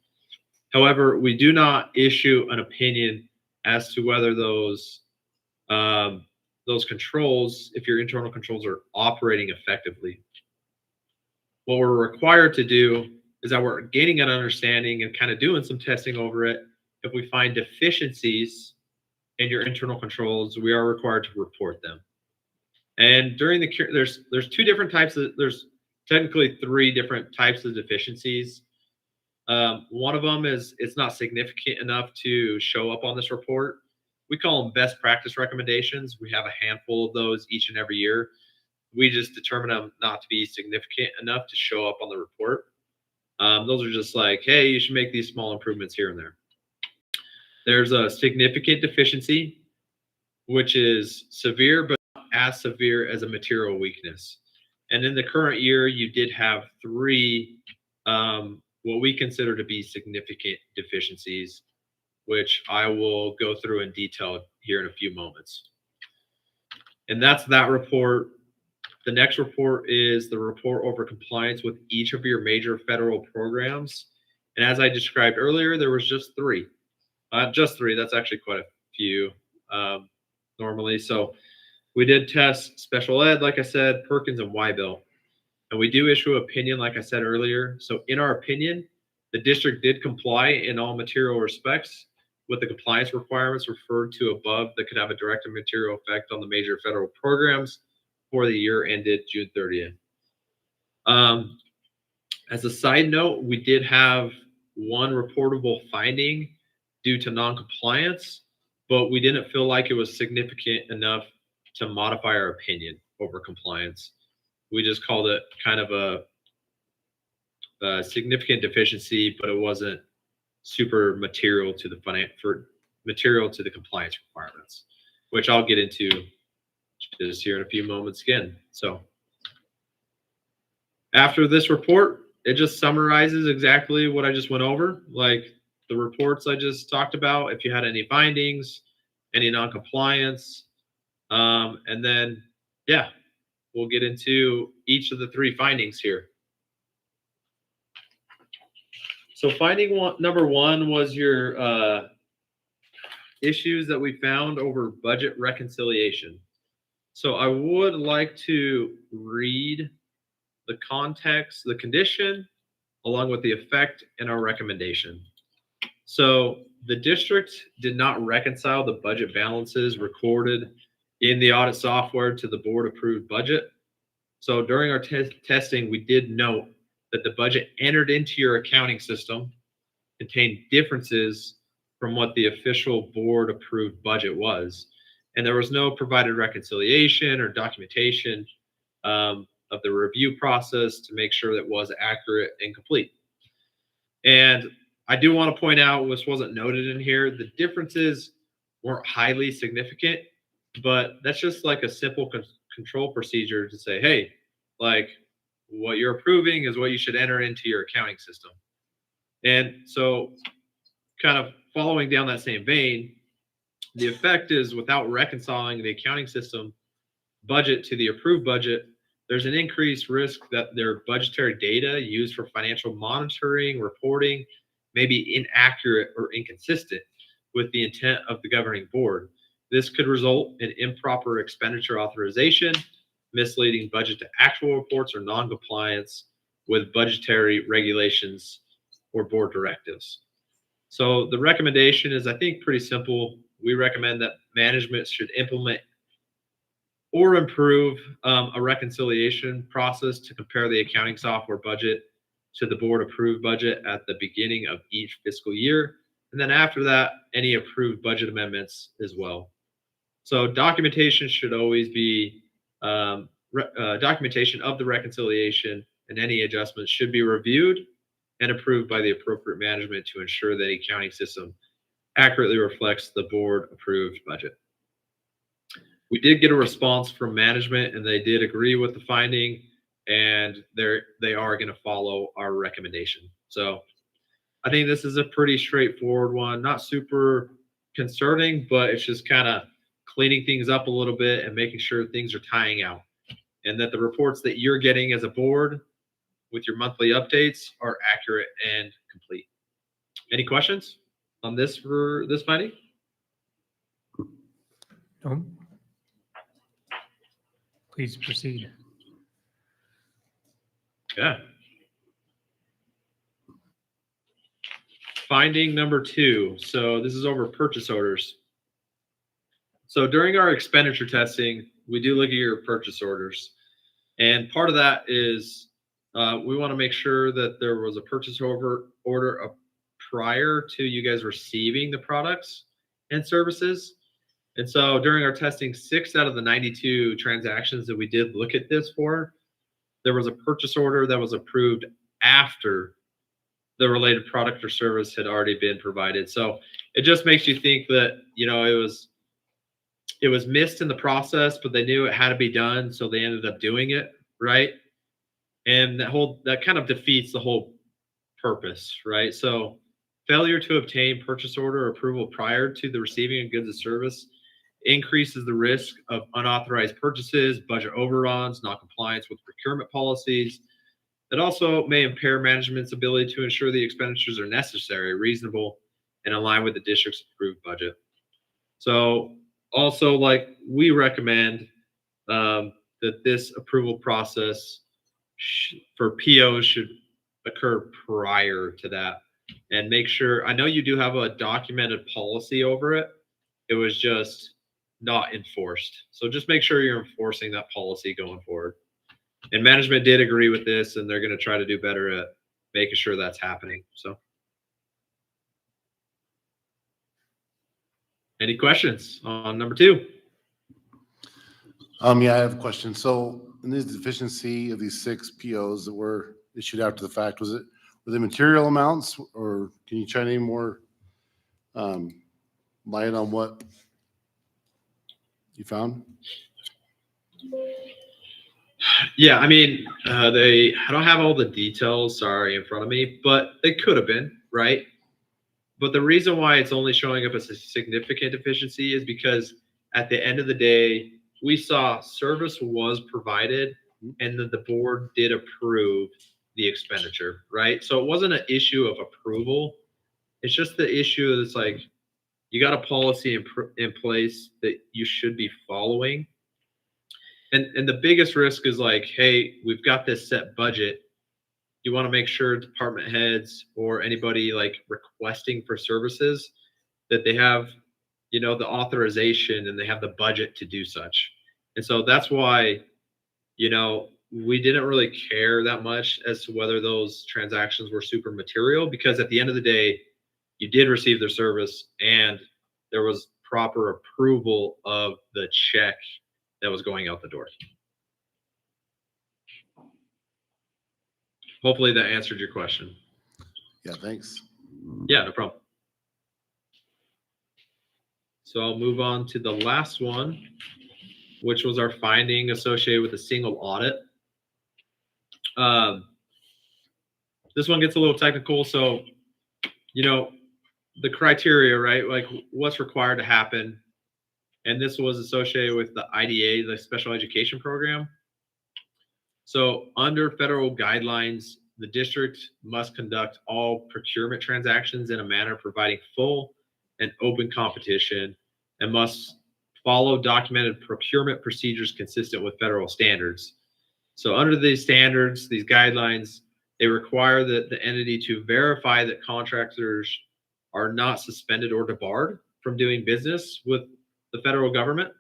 Speaker 11: However, we do not issue an opinion as to whether those controls, if your internal controls are operating effectively. What we're required to do is that we're gaining an understanding and kind of doing some testing over it. If we find deficiencies in your internal controls, we are required to report them. And during the there's 2 different types of, there's technically 3 different types of deficiencies. One of them is it's not significant enough to show up on this report. We call them best practice recommendations. We have a handful of those each and every year. We just determine them not to be significant enough to show up on the report. Those are just like, hey, you should make these small improvements here and there. There's a significant deficiency, which is severe, but not as severe as a material weakness. And in the current year, you did have 3 what we consider to be significant deficiencies, which I will go through in detail here in a few moments. And that's that report. The next report is the report over compliance with each of your major federal programs. And as I described earlier, there was just 3. Just 3, that's actually quite a few normally. So we did test special ed, like I said, Perkins and Y-Built. And we do issue an opinion, like I said earlier. So in our opinion, the district did comply in all material respects with the compliance requirements referred to above that could have a direct and material effect on the major federal programs for the year ended June 30th. As a side note, we did have 1 reportable finding due to non-compliance, but we didn't feel like it was significant enough to modify our opinion over compliance. We just called it kind of a significant deficiency, but it wasn't super material to the compliance requirements, which I'll get into just here in a few moments again. So after this report, it just summarizes exactly what I just went over, like the reports I just talked about, if you had any findings, any non-compliance, and then, yeah, we'll get into each of the 3 findings here. So finding number 1 was your issues that we found over budget reconciliation. So I would like to read the context, the condition, along with the effect and our recommendation. So the district did not reconcile the budget balances recorded in the audit software to the board approved budget. So during our testing, we did note that the budget entered into your accounting system contained differences from what the official board approved budget was. And there was no provided reconciliation or documentation of the review process to make sure that it was accurate and complete. And I do want to point out, which wasn't noted in here, the differences weren't highly significant, but that's just like a simple control procedure to say, hey, like what you're approving is what you should enter into your accounting system. And so kind of following down that same vein, the effect is without reconciling the accounting system budget to the approved budget, there's an increased risk that their budgetary data used for financial monitoring, reporting, may be inaccurate or inconsistent with the intent of the governing board. This could result in improper expenditure authorization, misleading budget to actual reports, or non-compliance with budgetary regulations or board directives. So the recommendation is, I think, pretty simple. We recommend that management should implement or improve a reconciliation process to compare the accounting software budget to the board approved budget at the beginning of each fiscal year. And then after that, any approved budget amendments as well. So documentation should always be, documentation of the reconciliation and any adjustments should be reviewed and approved by the appropriate management to ensure that the accounting system accurately reflects the board approved budget. We did get a response from management and they did agree with the finding, and they are going to follow our recommendation. So I think this is a pretty straightforward one, not super concerning, but it's just kind of cleaning things up a little bit and making sure things are tying out, and that the reports that you're getting as a board with your monthly updates are accurate and complete. Any questions on this for this finding?
Speaker 1: No. Please proceed.
Speaker 11: Yeah. Finding number 2. So this is over purchase orders. So during our expenditure testing, we do look at your purchase orders. And part of that is we want to make sure that there was a purchase order prior to you guys receiving the products and services. And so during our testing, 6 out of the 92 transactions that we did look at this for, there was a purchase order that was approved after the related product or service had already been provided. So it just makes you think that, you know, it was missed in the process, but they knew it had to be done, so they ended up doing it, right? And that kind of defeats the whole purpose, right? So failure to obtain purchase order approval prior to the receiving of goods and service increases the risk of unauthorized purchases, budget overruns, non-compliance with procurement policies. It also may impair management's ability to ensure the expenditures are necessary, reasonable, and align with the district's approved budget. So also, like, we recommend that this approval process for POs should occur prior to that, and make sure, I know you do have a documented policy over it. It was just not enforced. So just make sure you're enforcing that policy going forward. And management did agree with this, and they're going to try to do better at making sure that's happening. So any questions on number 2?
Speaker 5: Yeah, I have a question. So in this deficiency of these 6 POs that were issued after the fact, were they material amounts, or can you shine any more light on what you found?
Speaker 11: Yeah, I mean, I don't have all the details, sorry, in front of me, but they could have been, right? But the reason why it's only showing up as a significant deficiency is because at the end of the day, we saw service was provided and that the board did approve the expenditure, right? So it wasn't an issue of approval. It's just the issue that's like, you got a policy in place that you should be following. And the biggest risk is like, hey, we've got this set budget. You want to make sure department heads or anybody like requesting for services that they have, you know, the authorization and they have the budget to do such. And so that's why, you know, we didn't really care that much as to whether those transactions were super material, because at the end of the day, you did receive their service and there was proper approval of the check that was going out the door. Hopefully that answered your question.
Speaker 5: Yeah, thanks.
Speaker 11: Yeah, no problem. So I'll move on to the last one, which was our finding associated with a single audit. This one gets a little technical. So, the criteria, right? Like what's required to happen. And this was associated with the IDA, the special education program. So under federal guidelines, the district must conduct all procurement transactions in a manner providing full and open competition, and must follow documented procurement procedures consistent with federal standards. So under these standards, these guidelines, they require the entity to verify that contractors are not suspended or debarred from doing business with the federal government.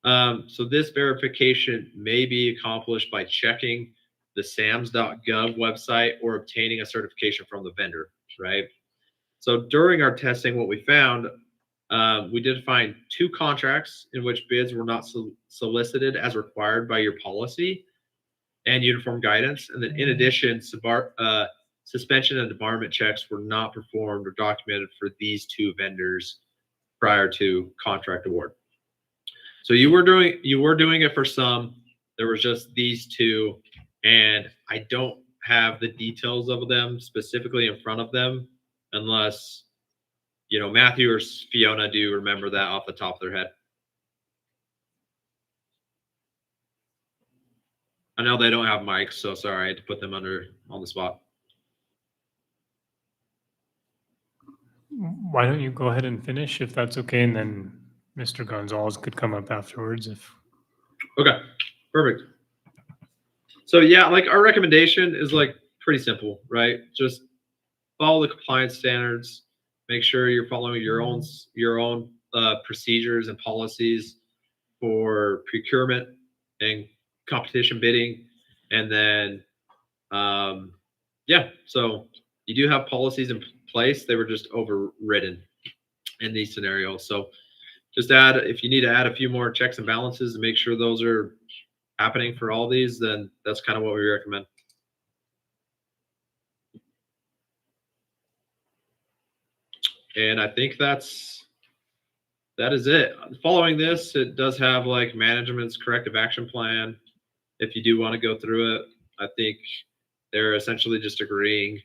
Speaker 11: So this verification may be accomplished by checking the SAMS.gov website or obtaining a certification from the vendor, right? So during our testing, what we found, we did find 2 contracts in which bids were not solicited as required by your policy and uniform guidance. And then in addition, suspension and debarment checks were not performed or documented for these 2 vendors prior to contract award. So you were doing it for some. There was just these 2, and I don't have the details of them specifically in front of them, unless Matthew or Fiona do remember that off the top of their head. I know they don't have mics, so sorry, I had to put them on the spot.
Speaker 1: Why don't you go ahead and finish if that's okay, and then Mr. Gonzalez could come up afterwards if.
Speaker 11: Okay, perfect. So yeah, like our recommendation is like pretty simple, right? Just follow the compliance standards. Make sure you're following your own procedures and policies for procurement and competition bidding. And then, so you do have policies in place. They were just overridden in these scenarios. So just if you need to add a few more checks and balances and make sure those are happening for all these, then that's kind of what we recommend. And I think that is it. Following this, it does have like management's corrective action plan. If you do want to go through it, I think they're essentially just agreeing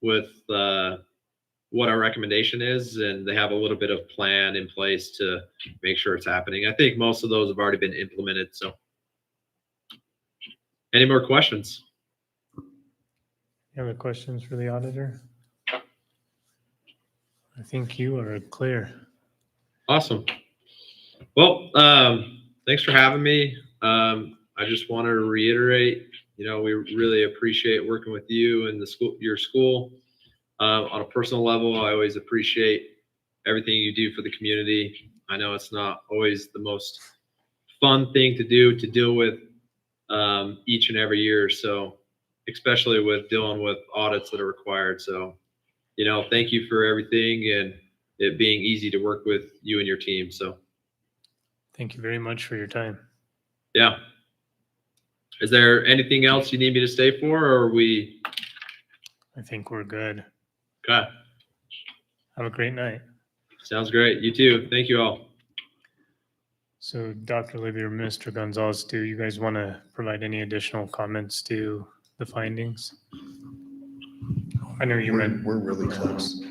Speaker 11: with what our recommendation is, and they have a little bit of plan in place to make sure it's happening. I think most of those have already been implemented. So any more questions?
Speaker 1: Any other questions for the auditor? I think you are clear.
Speaker 11: Awesome. Well, thanks for having me. I just want to reiterate, we really appreciate working with you and your school. On a personal level, I always appreciate everything you do for the community. I know it's not always the most fun thing to deal with each and every year. So especially with dealing with audits that are required. So, thank you for everything and it being easy to work with you and your team. So
Speaker 1: Thank you very much for your time.
Speaker 11: yeah. Is there anything else you need me to stay for, or are we?
Speaker 1: I think we're good.
Speaker 11: Okay.
Speaker 1: Have a great night.
Speaker 11: Sounds great. You too. Thank you all.
Speaker 1: So Dr. Libby or Mr. Gonzalez, do you guys want to provide any additional comments to the findings? I know you read.
Speaker 7: We're really close.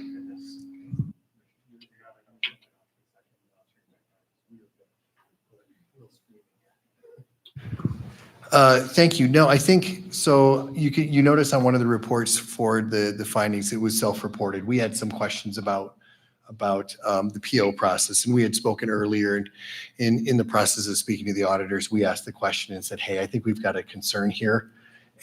Speaker 7: Thank you. No, I think, so you notice on one of the reports for the findings, it was self-reported. We had some questions about the PO process, and we had spoken earlier in the process of speaking to the auditors, we asked the question and said, hey, I think we've got a concern here.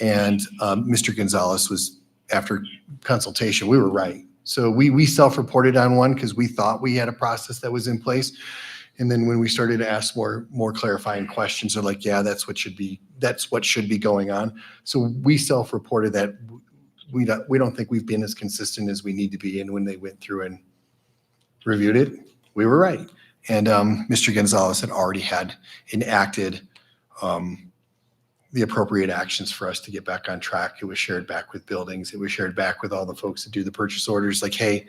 Speaker 7: And Mr. Gonzalez was, after consultation, we were right. So we self-reported on one because we thought we had a process that was in place. And then when we started to ask more clarifying questions, they're like, yeah, that's what should be going on. So we self-reported that we don't think we've been as consistent as we need to be. And when they went through and reviewed it, we were right. And Mr. Gonzalez had enacted the appropriate actions for us to get back on track. It was shared back with buildings. It was shared back with all the folks that do the purchase orders. Like, hey,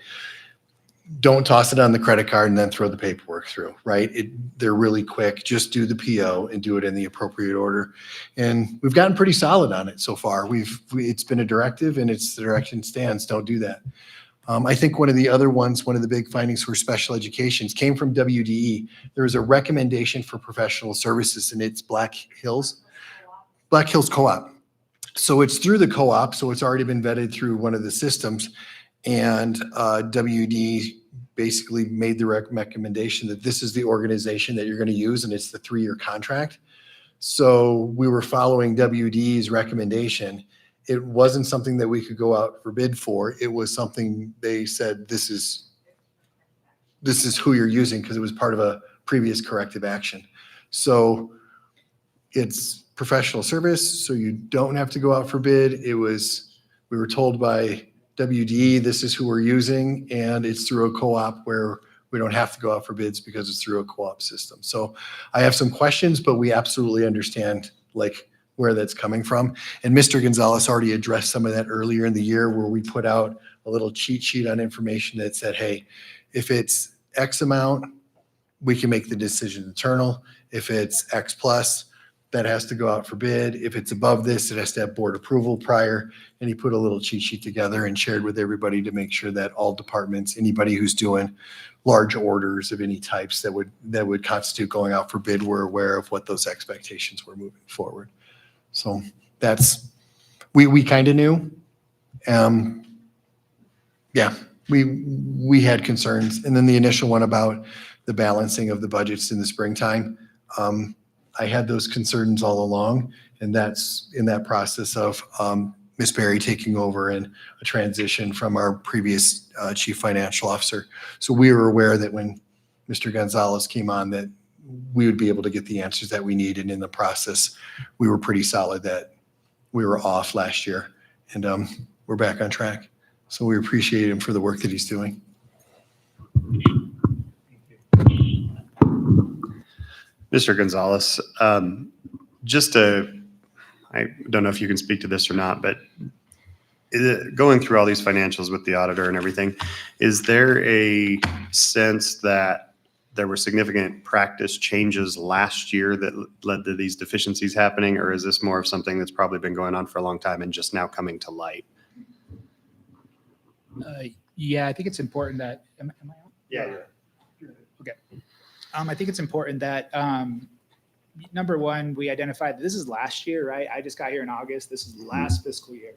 Speaker 7: don't toss it on the credit card and then throw the paperwork through, right? They're really quick. Just do the PO and do it in the appropriate order. And we've gotten pretty solid on it so far. It's been a directive and the direction stands. Don't do that. I think one of the big findings for special educations came from WDE. There was a recommendation for professional services, and it's Black Hills Co-op. So it's through the co-op, so it's already been vetted through one of the systems. And WD basically made the recommendation that this is the organization that you're going to use, and it's the 3-year contract. So we were following WD's recommendation. It wasn't something that we could go out for bid for. It was something they said, this is who you're using, because it was part of a previous corrective action. So it's professional service, so you don't have to go out for bid. We were told by WD, this is who we're using, and it's through a co-op where we don't have to go out for bids because it's through a co-op system. So I have some questions, but we absolutely understand where that's coming from. And Mr. Gonzalez already addressed some of that earlier in the year, where we put out a little cheat sheet on information that said, hey, if it's X amount, we can make the decision internal. If it's X plus, that has to go out for bid. If it's above this, it has to have board approval prior. And he put a little cheat sheet together and shared with everybody to make sure that all departments, anybody who's doing large orders of any types that would constitute going out for bid, were aware of what those expectations were moving forward. So we kind of knew. Yeah, we had concerns. And then the initial one about the balancing of the budgets in the springtime, I had those concerns all along, and that's in that process of Ms. Berry taking over and a transition from our previous chief financial officer. So we were aware that when Mr. Gonzalez came on, that we would be able to get the answers that we need. And in the process, we were pretty solid that we were off last year, and we're back on track. So we appreciate him for the work that he's doing.
Speaker 8: Mr. Gonzalez, I don't know if you can speak to this or not, but going through all these financials with the auditor and everything, is there a sense that there were significant practice changes last year that led to these deficiencies happening, or is this more of something that's probably been going on for a long time and just now coming to light?
Speaker 12: Yeah, I think it's important that, am I on?
Speaker 8: Yeah.
Speaker 12: Okay. I think it's important that, number one, we identified that this is last year, right? I just got here in August. This is the last fiscal year.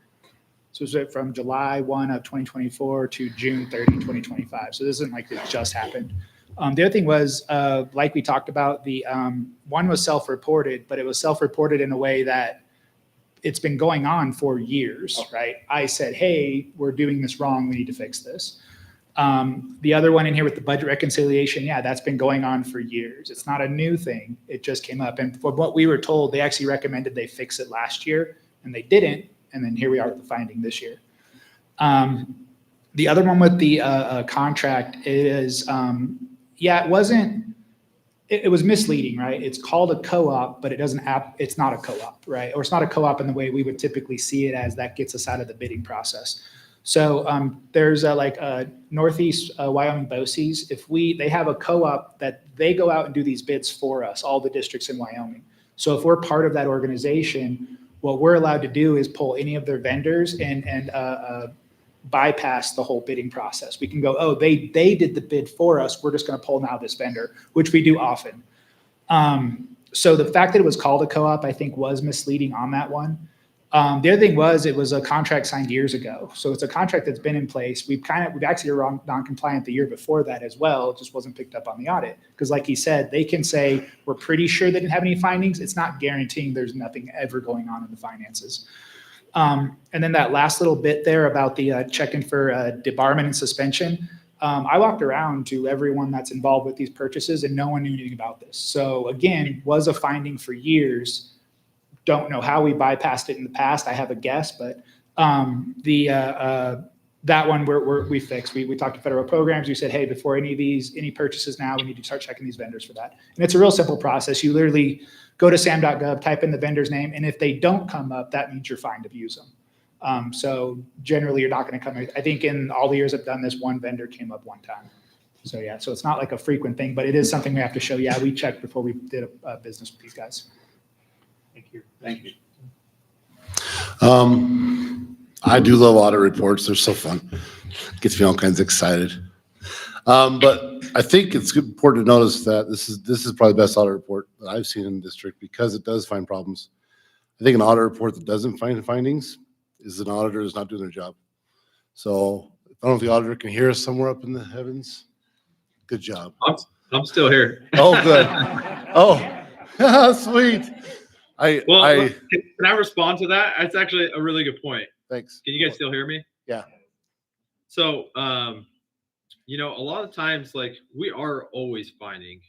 Speaker 12: So it's from July 1 of 2024 to June 30, 2025. So this isn't like it just happened. The other thing was, like we talked about, the one was self-reported, but it was self-reported in a way that it's been going on for years, right? I said, hey, we're doing this wrong. We need to fix this. The other one in here with the budget reconciliation, yeah, that's been going on for years. It's not a new thing. It just came up. And from what we were told, they actually recommended they fix it last year, and they didn't. And then here we are with the finding this year. The other one with the contract is, yeah, it was misleading, right? It's called a co-op, but it's not a co-op, right? Or it's not a co-op in the way we would typically see it as. That gets us out of the bidding process. So there's Northeast Wyoming BOCES. They have a co-op that they go out and do these bids for us, all the districts in Wyoming. So if we're part of that organization, what we're allowed to do is pull any of their vendors and bypass the whole bidding process. We can go, oh, they did the bid for us. We're just going to pull now this vendor, which we do often. So the fact that it was called a co-op, I think, was misleading on that one. The other thing was, it was a contract signed years ago. So it's a contract that's been in place. We've actually were non-compliant the year before that as well. It just wasn't picked up on the audit. Because like he said, they can say, we're pretty sure they didn't have any findings. It's not guaranteeing there's nothing ever going on in the finances. And then that last little bit there about the checking for debarment and suspension. I walked around to everyone that's involved with these purchases and no one knew anything about this. So again, was a finding for years. Don't know how we bypassed it in the past. I have a guess, but that one we fixed. We talked to federal programs. We said, hey, before any purchases now, we need to start checking these vendors for that. And it's a real simple process. You literally go to sam.gov, type in the vendor's name, and if they don't come up, that means you're fine to use them. So generally, you're not going to come. I think in all the years I've done this, one vendor came up one time. So yeah, so it's not like a frequent thing, but it is something we have to show. Yeah, we checked before we did a business with these guys.
Speaker 1: Thank you.
Speaker 4: Thank you.
Speaker 5: I do love audit reports. They're so fun. Gets me all kinds of excited. But I think it's important to notice that this is probably the best audit report that I've seen in the district because it does find problems. I think an audit report that doesn't find findings is an auditor is not doing their job. So I don't know if the auditor can hear us somewhere up in the heavens. Good job.
Speaker 11: I'm still here.
Speaker 5: Oh, good. Oh, sweet.
Speaker 11: Can I respond to that? That's actually a really good point.
Speaker 5: Thanks.
Speaker 11: Can you guys still hear me?
Speaker 5: Yeah.
Speaker 11: So, a lot of times, like, we are always finding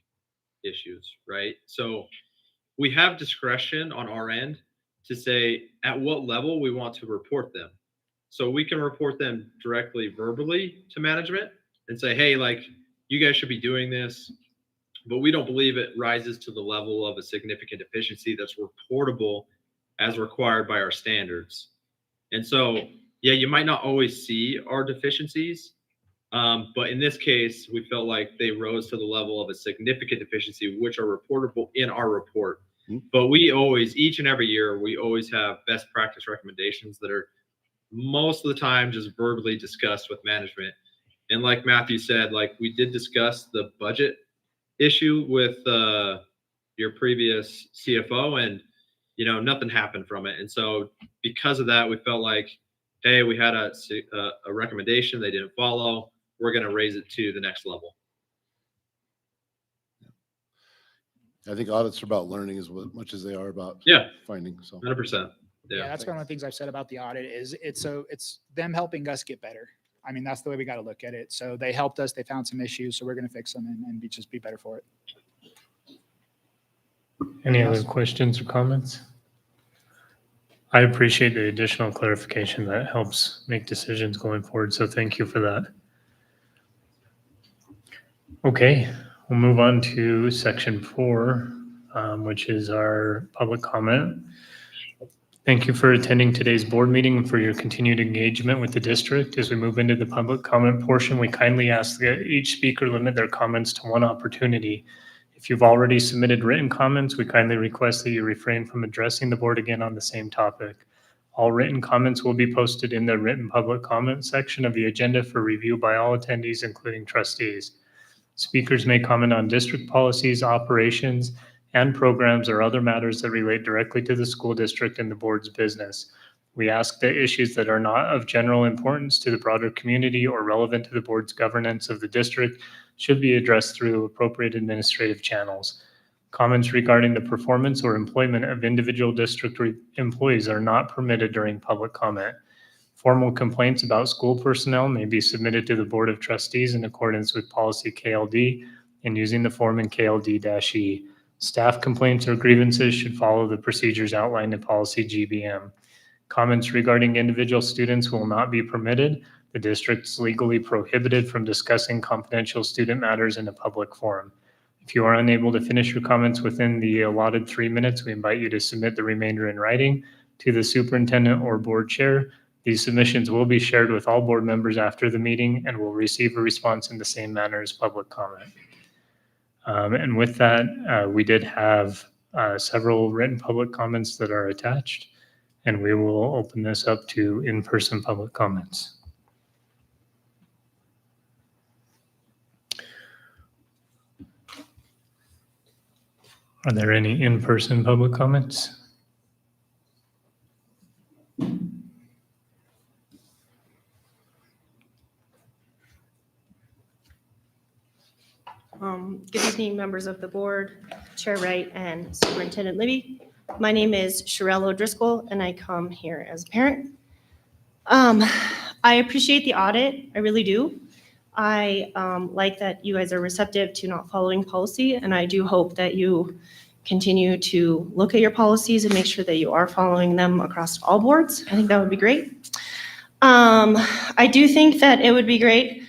Speaker 11: issues, right? So we have discretion on our end to say at what level we want to report them. So we can report them directly verbally to management and say, hey, like, you guys should be doing this, but we don't believe it rises to the level of a significant deficiency that's reportable as required by our standards. And so, yeah, you might not always see our deficiencies, but in this case, we felt like they rose to the level of a significant deficiency, which are reportable in our report. But we always, each and every year, we always have best practice recommendations that are most of the time just verbally discussed with management. And like Matthew said, like, we did discuss the budget issue with your previous CFO, and nothing happened from it. And so because of that, we felt like, hey, we had a recommendation they didn't follow. We're going to raise it to the next level.
Speaker 5: I think audits are about learning as much as they are about finding. So
Speaker 11: 100%.
Speaker 12: Yeah, that's one of the things I've said about the audit is it's them helping us get better. I mean, that's the way we got to look at it. So they helped us, they found some issues, so we're going to fix them and just be better for it.
Speaker 1: Any other questions or comments? I appreciate the additional clarification that helps make decisions going forward. So thank you for that. Okay, we'll move on to section 4, which is our public comment. Thank you for attending today's board meeting and for your continued engagement with the district. As we move into the public comment portion, we kindly ask that each speaker limit their comments to one opportunity. If you've already submitted written comments, we kindly request that you refrain from addressing the board again on the same topic. All written comments will be posted in the written public comment section of the agenda for review by all attendees, including trustees. Speakers may comment on district policies, operations, and programs or other matters that relate directly to the school district and the board's business. We ask that issues that are not of general importance to the broader community or relevant to the board's governance of the district should be addressed through appropriate administrative channels. Comments regarding the performance or employment of individual district employees are not permitted during public comment. Formal complaints about school personnel may be submitted to the Board of Trustees in accordance with policy KLD and using the form in KLD-E. Staff complaints or grievances should follow the procedures outlined in policy GBM. Comments regarding individual students will not be permitted. The district's legally prohibited from discussing confidential student matters in a public forum. If you are unable to finish your comments within the allotted 3 minutes, we invite you to submit the remainder in writing to the superintendent or board chair. These submissions will be shared with all board members after the meeting and will receive a response in the same manner as public comment. And with that, we did have several written public comments that are attached, and we will open this up to in-person public comments. Are there any in-person public comments?
Speaker 6: Good evening, members of the board, Chair Wright and Superintendent Libby. My name is Sherelle O'Driscoll, and I come here as a parent. I appreciate the audit, I really do. I like that you guys are receptive to not following policy, and I do hope that you continue to look at your policies and make sure that you are following them across all boards. I think that would be great. I do think that it would be great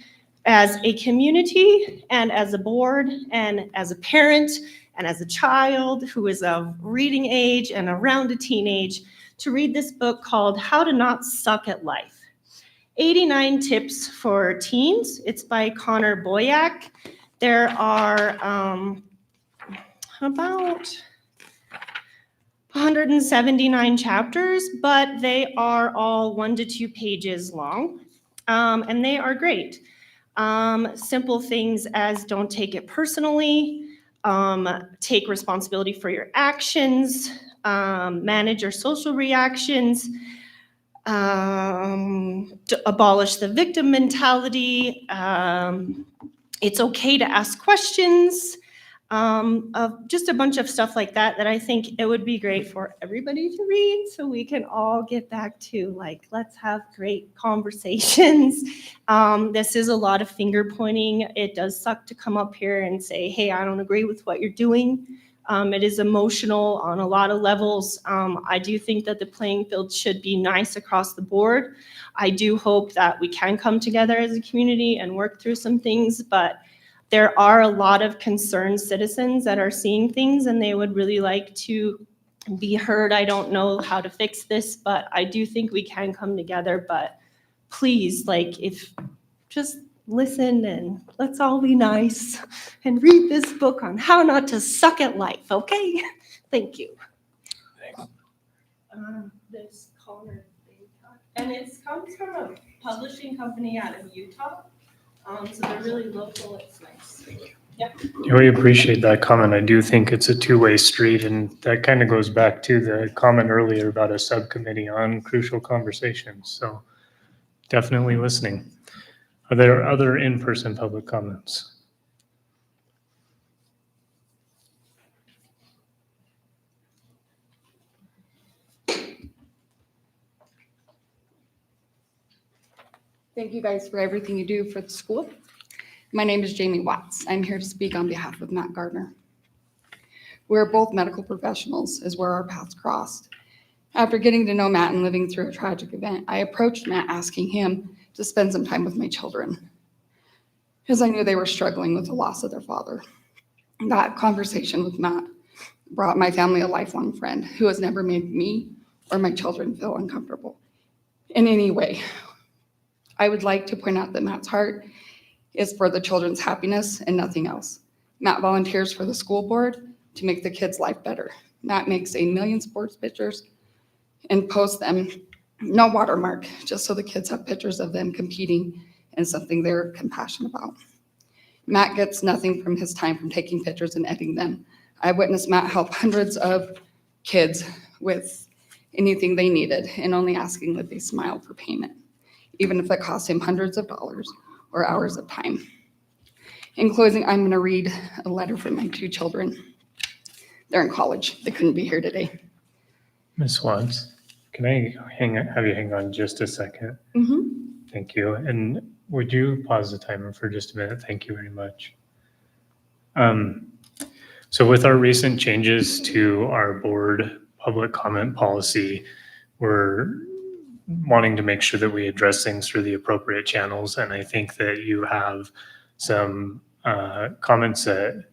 Speaker 6: as a community and as a board and as a parent and as a child who is of reading age and around a teenage to read this book called How to Not Suck at Life. 89 Tips for Teens. It's by Connor Boyack. There are about 179 chapters, but they are all 1 to 2 pages long, and they are great. Simple things as don't take it personally, take responsibility for your actions, manage your social reactions, abolish the victim mentality. It's okay to ask questions. Of just a bunch of stuff like that I think it would be great for everybody to read so we can all get back to like, let's have great conversations. This is a lot of finger pointing. It does suck to come up here and say, hey, I don't agree with what you're doing. It is emotional on a lot of levels. I do think that the playing field should be nice across the board. I do hope that we can come together as a community and work through some things, but there are a lot of concerned citizens that are seeing things and they would really like to be heard. I don't know how to fix this, but I do think we can come together. But please, like, if just listen and let's all be nice and read this book on how not to suck at life, okay? Thank you. This Connor, and it comes from a publishing company out of Utah. So they're really local. It's nice. Yeah.
Speaker 1: Yeah, we appreciate that comment. I do think it's a two-way street, and that kind of goes back to the comment earlier about a subcommittee on crucial conversations. So definitely listening. Are there other in-person public comments?
Speaker 13: Thank you guys for everything you do for the school. My name is Jamie Watts. I'm here to speak on behalf of Matt Gardner. We're both medical professionals, is where our paths crossed. After getting to know Matt and living through a tragic event, I approached Matt asking him to spend some time with my children, because I knew they were struggling with the loss of their father. That conversation with Matt brought my family a lifelong friend who has never made me or my children feel uncomfortable in any way. I would like to point out that Matt's heart is for the children's happiness and nothing else. Matt volunteers for the school board to make the kids' life better. Matt makes 1 million sports pictures and posts them, no watermark, just so the kids have pictures of them competing in something they're compassionate about. Matt gets nothing from his time from taking pictures and editing them. I witnessed Matt help hundreds of kids with anything they needed and only asking that they smile for payment, even if it cost him hundreds of dollars or hours of time. In closing, I'm gonna read a letter from my 2 children. They're in college. They couldn't be here today.
Speaker 1: Ms. Watts, can I have you hang on just a second? Thank you. And would you pause the timer for just a minute? Thank you very much. So with our recent changes to our board public comment policy, we're wanting to make sure that we address things through the appropriate channels. And I think that you have some comments that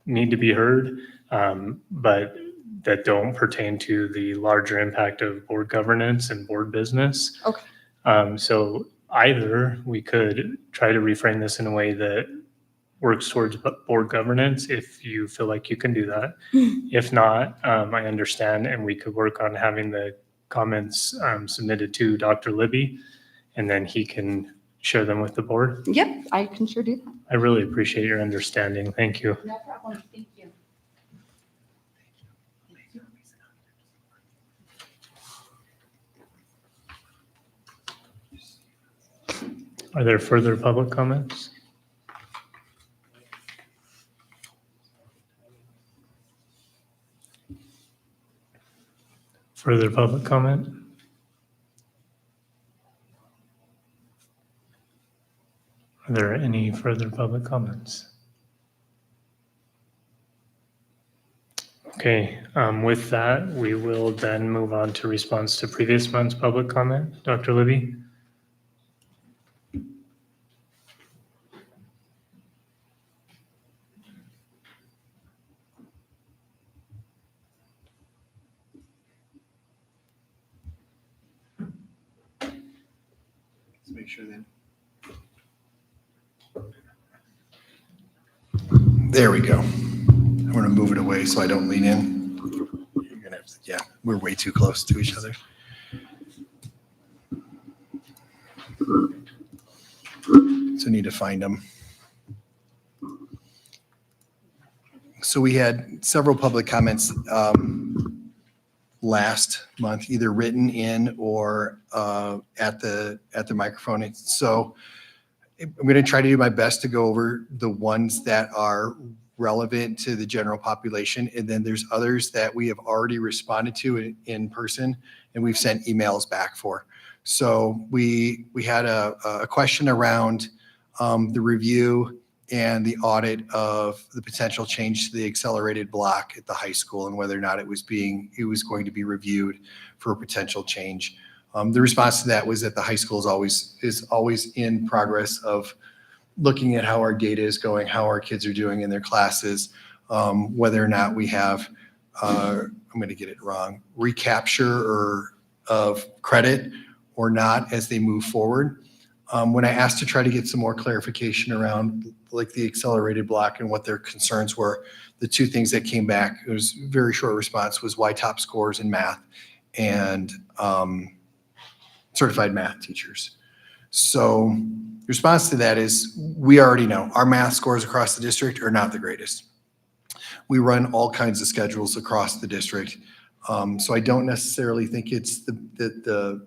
Speaker 1: need to be heard, but that don't pertain to the larger impact of board governance and board business.
Speaker 13: Okay.
Speaker 1: So either we could try to reframe this in a way that works towards board governance if you feel like you can do that. If not, I understand, and we could work on having the comments submitted to Dr. Libby, and then he can share them with the board.
Speaker 13: Yep, I can sure do that.
Speaker 1: I really appreciate your understanding. Thank you.
Speaker 13: No problem. Thank you.
Speaker 1: Are there further public comments? Further public comment? Are there any further public comments? Okay, with that, we will then move on to response to previous month's public comment. Dr. Libby?
Speaker 7: Let's make sure then. There we go. I'm going to move it away so I don't lean in. You're gonna have to, yeah, we're way too close to each other. So need to find them. So we had several public comments last month, either written in or at the microphone. So I'm going to try to do my best to go over the ones that are relevant to the general population. And then there's others that we have already responded to in person and we've sent emails back for. So we had a question around the review and the audit of the potential change to the accelerated block at the high school and whether or not it was going to be reviewed for a potential change. The response to that was that the high school is always in progress of looking at how our data is going, how our kids are doing in their classes, whether or not we have, I'm going to get it wrong, recapture of credit or not as they move forward. When I asked to try to get some more clarification around like the accelerated block and what their concerns were, the two things that came back, it was a very short response, was why top scores in math and certified math teachers. So the response to that is we already know our math scores across the district are not the greatest. We run all kinds of schedules across the district. So I don't necessarily think it's the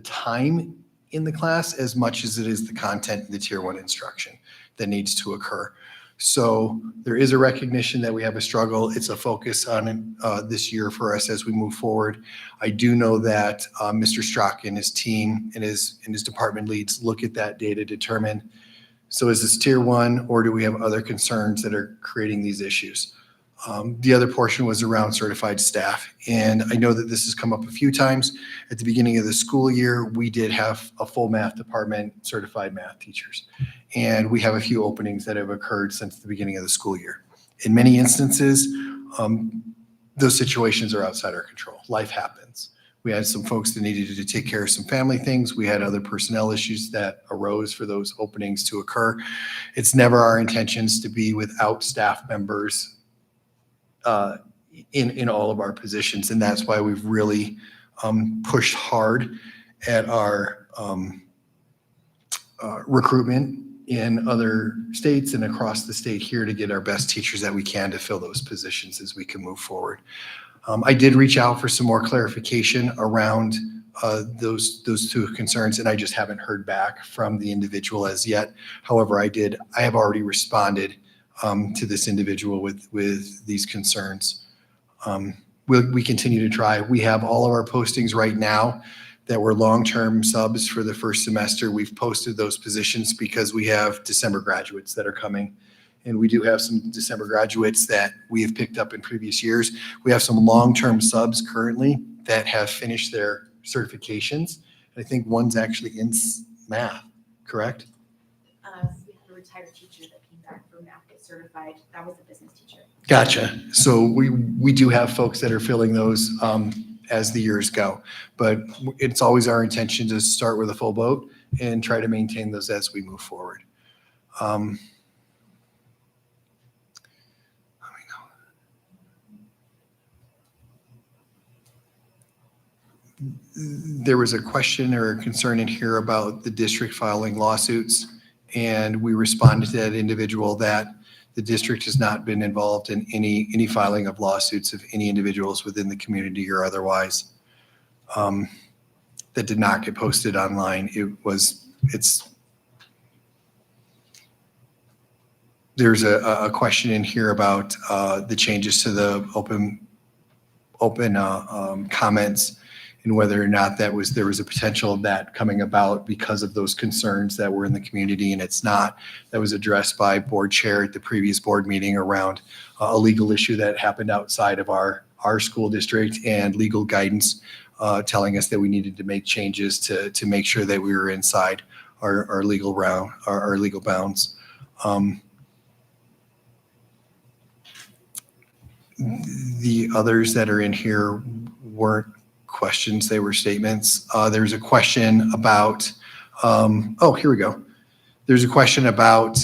Speaker 7: time in the class as much as it is the content in the tier 1 instruction that needs to occur. So there is a recognition that we have a struggle. It's a focus on this year for us as we move forward. I do know that Mr. Strzok and his team and his department leads look at that data, determine, so is this tier 1 or do we have other concerns that are creating these issues? The other portion was around certified staff. And I know that this has come up a few times. At the beginning of the school year, we did have a full math department, certified math teachers. And we have a few openings that have occurred since the beginning of the school year. In many instances, those situations are outside our control. Life happens. We had some folks that needed to take care of some family things. We had other personnel issues that arose for those openings to occur. It's never our intentions to be without staff members in all of our positions. And that's why we've really pushed hard at our recruitment in other states and across the state here to get our best teachers that we can to fill those positions as we can move forward. I did reach out for some more clarification around those two concerns, and I just haven't heard back from the individual as yet. However, I have already responded to this individual with these concerns. We continue to try. We have all of our postings right now that were long-term subs for the first semester. We've posted those positions because we have December graduates that are coming. And we do have some December graduates that we have picked up in previous years. We have some long-term subs currently that have finished their certifications. I think one's actually in math, correct?
Speaker 2: We had a retired teacher that came back from math, get certified. That was a business teacher.
Speaker 7: Gotcha. So we do have folks that are filling those as the years go, but it's always our intention to start with a full boat and try to maintain those as we move forward. There was a question or a concern in here about the district filing lawsuits, and we responded to that individual that the district has not been involved in any filing of lawsuits of any individuals within the community or otherwise. That did not get posted online. There's a question in here about the changes to the open comments. and whether or not there was a potential of that coming about because of those concerns that were in the community, and it's not. That was addressed by board chair at the previous board meeting around a legal issue that happened outside of our school district, and legal guidance telling us that we needed to make changes to make sure that we were inside our legal bounds. The others that are in here weren't questions, they were statements. There's a question about, oh, here we go. There's a question about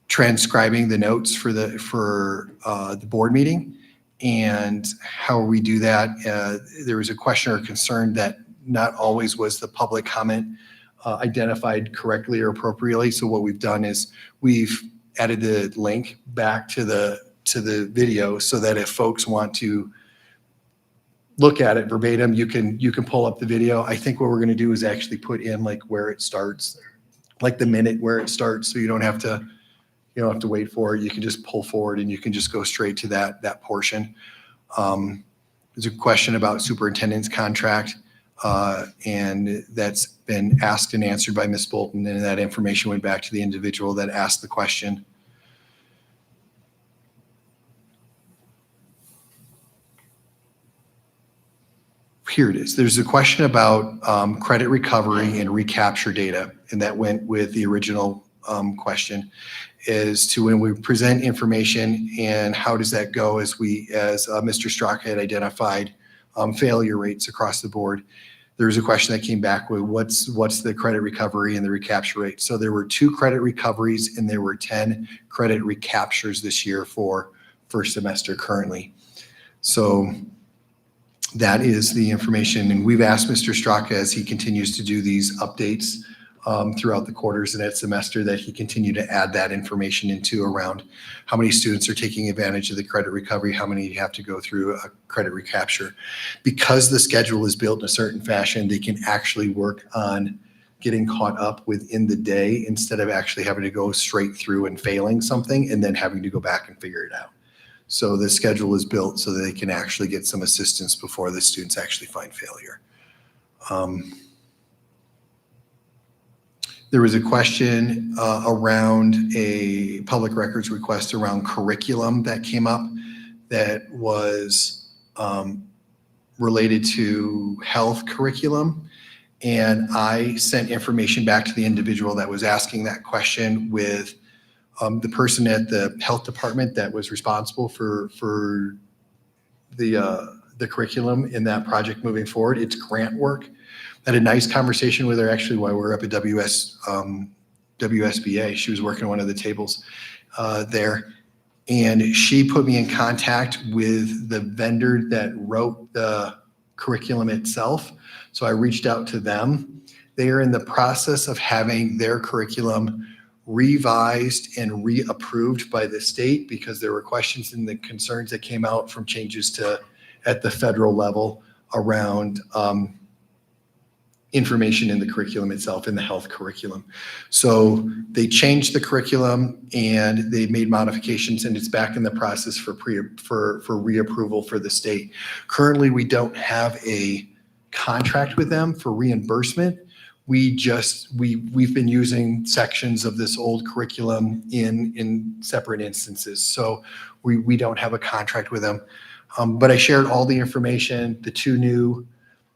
Speaker 7: transcribing the notes for the board meeting and how we do that. There was a question or concern that not always was the public comment identified correctly or appropriately. So what we've done is we've added the link back to the video so that if folks want to look at it verbatim, you can pull up the video. I think what we're going to do is actually put in like where it starts, like the minute where it starts, so you don't have to wait for it. You can just pull forward and you can just go straight to that portion. There's a question about superintendent's contract, and that's been asked and answered by Ms. Bolton, and that information went back to the individual that asked the question. Here it is. There's a question about credit recovery and recapture data, and that went with the original question as to when we present information and how does that go as Mr. Straka had identified failure rates across the board. There's a question that came back with what's the credit recovery and the recapture rate. So there were 2 credit recoveries and there were 10 credit recaptures this year for first semester currently. So that is the information, and we've asked Mr. Straka as he continues to do these updates throughout the quarters and that semester that he continue to add that information into around how many students are taking advantage of the credit recovery, how many have to go through a credit recapture. Because the schedule is built in a certain fashion, they can actually work on getting caught up within the day instead of actually having to go straight through and failing something and then having to go back and figure it out. So the schedule is built so that they can actually get some assistance before the students actually find failure. There was a question around a public records request around curriculum that came up that was related to health curriculum. And I sent information back to the individual that was asking that question with the person at the health department that was responsible for the curriculum in that project moving forward. It's grant work. I had a nice conversation with her actually while we were up at WSBA. She was working one of the tables there. And she put me in contact with the vendor that wrote the curriculum itself. So I reached out to them. They are in the process of having their curriculum revised and reapproved by the state because there were questions and the concerns that came out from changes at the federal level around information in the curriculum itself, in the health curriculum. So they changed the curriculum and they made modifications, and it's back in the process for reapproval for the state. Currently, we don't have a contract with them for reimbursement. We've been using sections of this old curriculum in separate instances. So we don't have a contract with them. But I shared all the information, the two new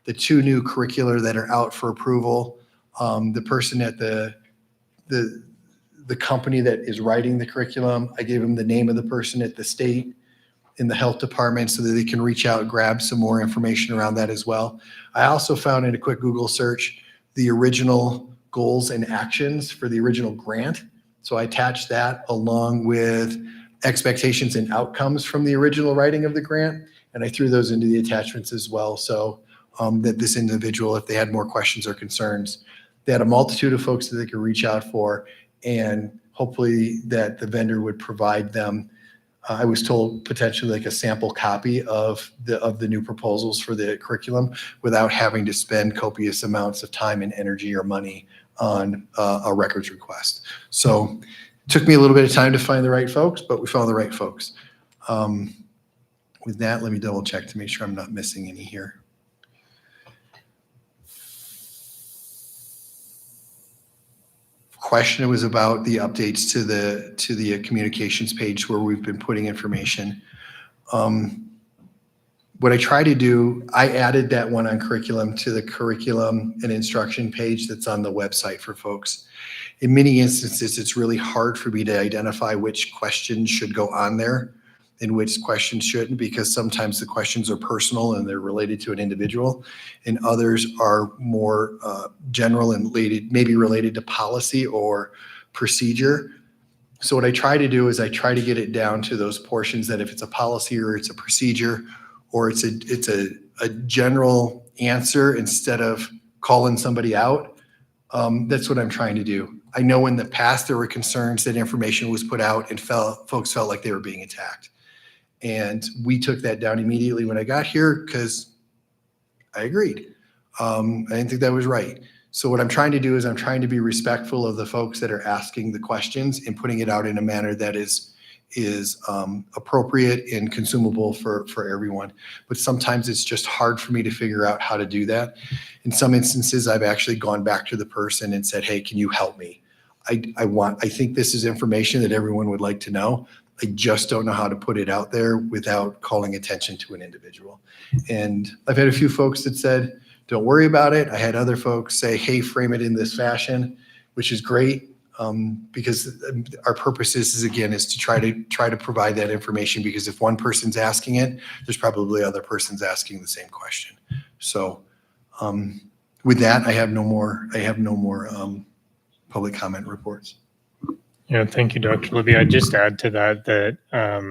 Speaker 7: curricular that are out for approval. The person at the company that is writing the curriculum, I gave them the name of the person at the state in the health department so that they can reach out and grab some more information around that as well. I also found in a quick Google search the original goals and actions for the original grant. So I attached that along with expectations and outcomes from the original writing of the grant. And I threw those into the attachments as well. So that this individual, if they had more questions or concerns, they had a multitude of folks that they could reach out for, and hopefully that the vendor would provide them. I was told potentially like a sample copy of the new proposals for the curriculum without having to spend copious amounts of time and energy or money on a records request. So it took me a little bit of time to find the right folks, but we found the right folks. With that, let me double check to make sure I'm not missing any here. Question was about the updates to the communications page where we've been putting information. What I try to do, I added that one on curriculum to the curriculum and instruction page that's on the website for folks. In many instances, it's really hard for me to identify which questions should go on there and which questions shouldn't, because sometimes the questions are personal and they're related to an individual, and others are more general and maybe related to policy or procedure. So what I try to do is I try to get it down to those portions that if it's a policy or it's a procedure or it's a general answer instead of calling somebody out, that's what I'm trying to do. I know in the past there were concerns that information was put out and folks felt like they were being attacked. And we took that down immediately when I got here because I agreed. I didn't think that was right. So what I'm trying to do is I'm trying to be respectful of the folks that are asking the questions and putting it out in a manner that is appropriate and consumable for everyone. But sometimes it's just hard for me to figure out how to do that. In some instances, I've actually gone back to the person and said, hey, can you help me? I think this is information that everyone would like to know. I just don't know how to put it out there without calling attention to an individual. And I've had a few folks that said, don't worry about it. I had other folks say, hey, frame it in this fashion, which is great. Because our purpose is again, is to try to provide that information, because if one person's asking it, there's probably other persons asking the same question. So with that, I have no more public comment reports.
Speaker 1: Yeah, thank you, Dr. Libby. I'd just add to that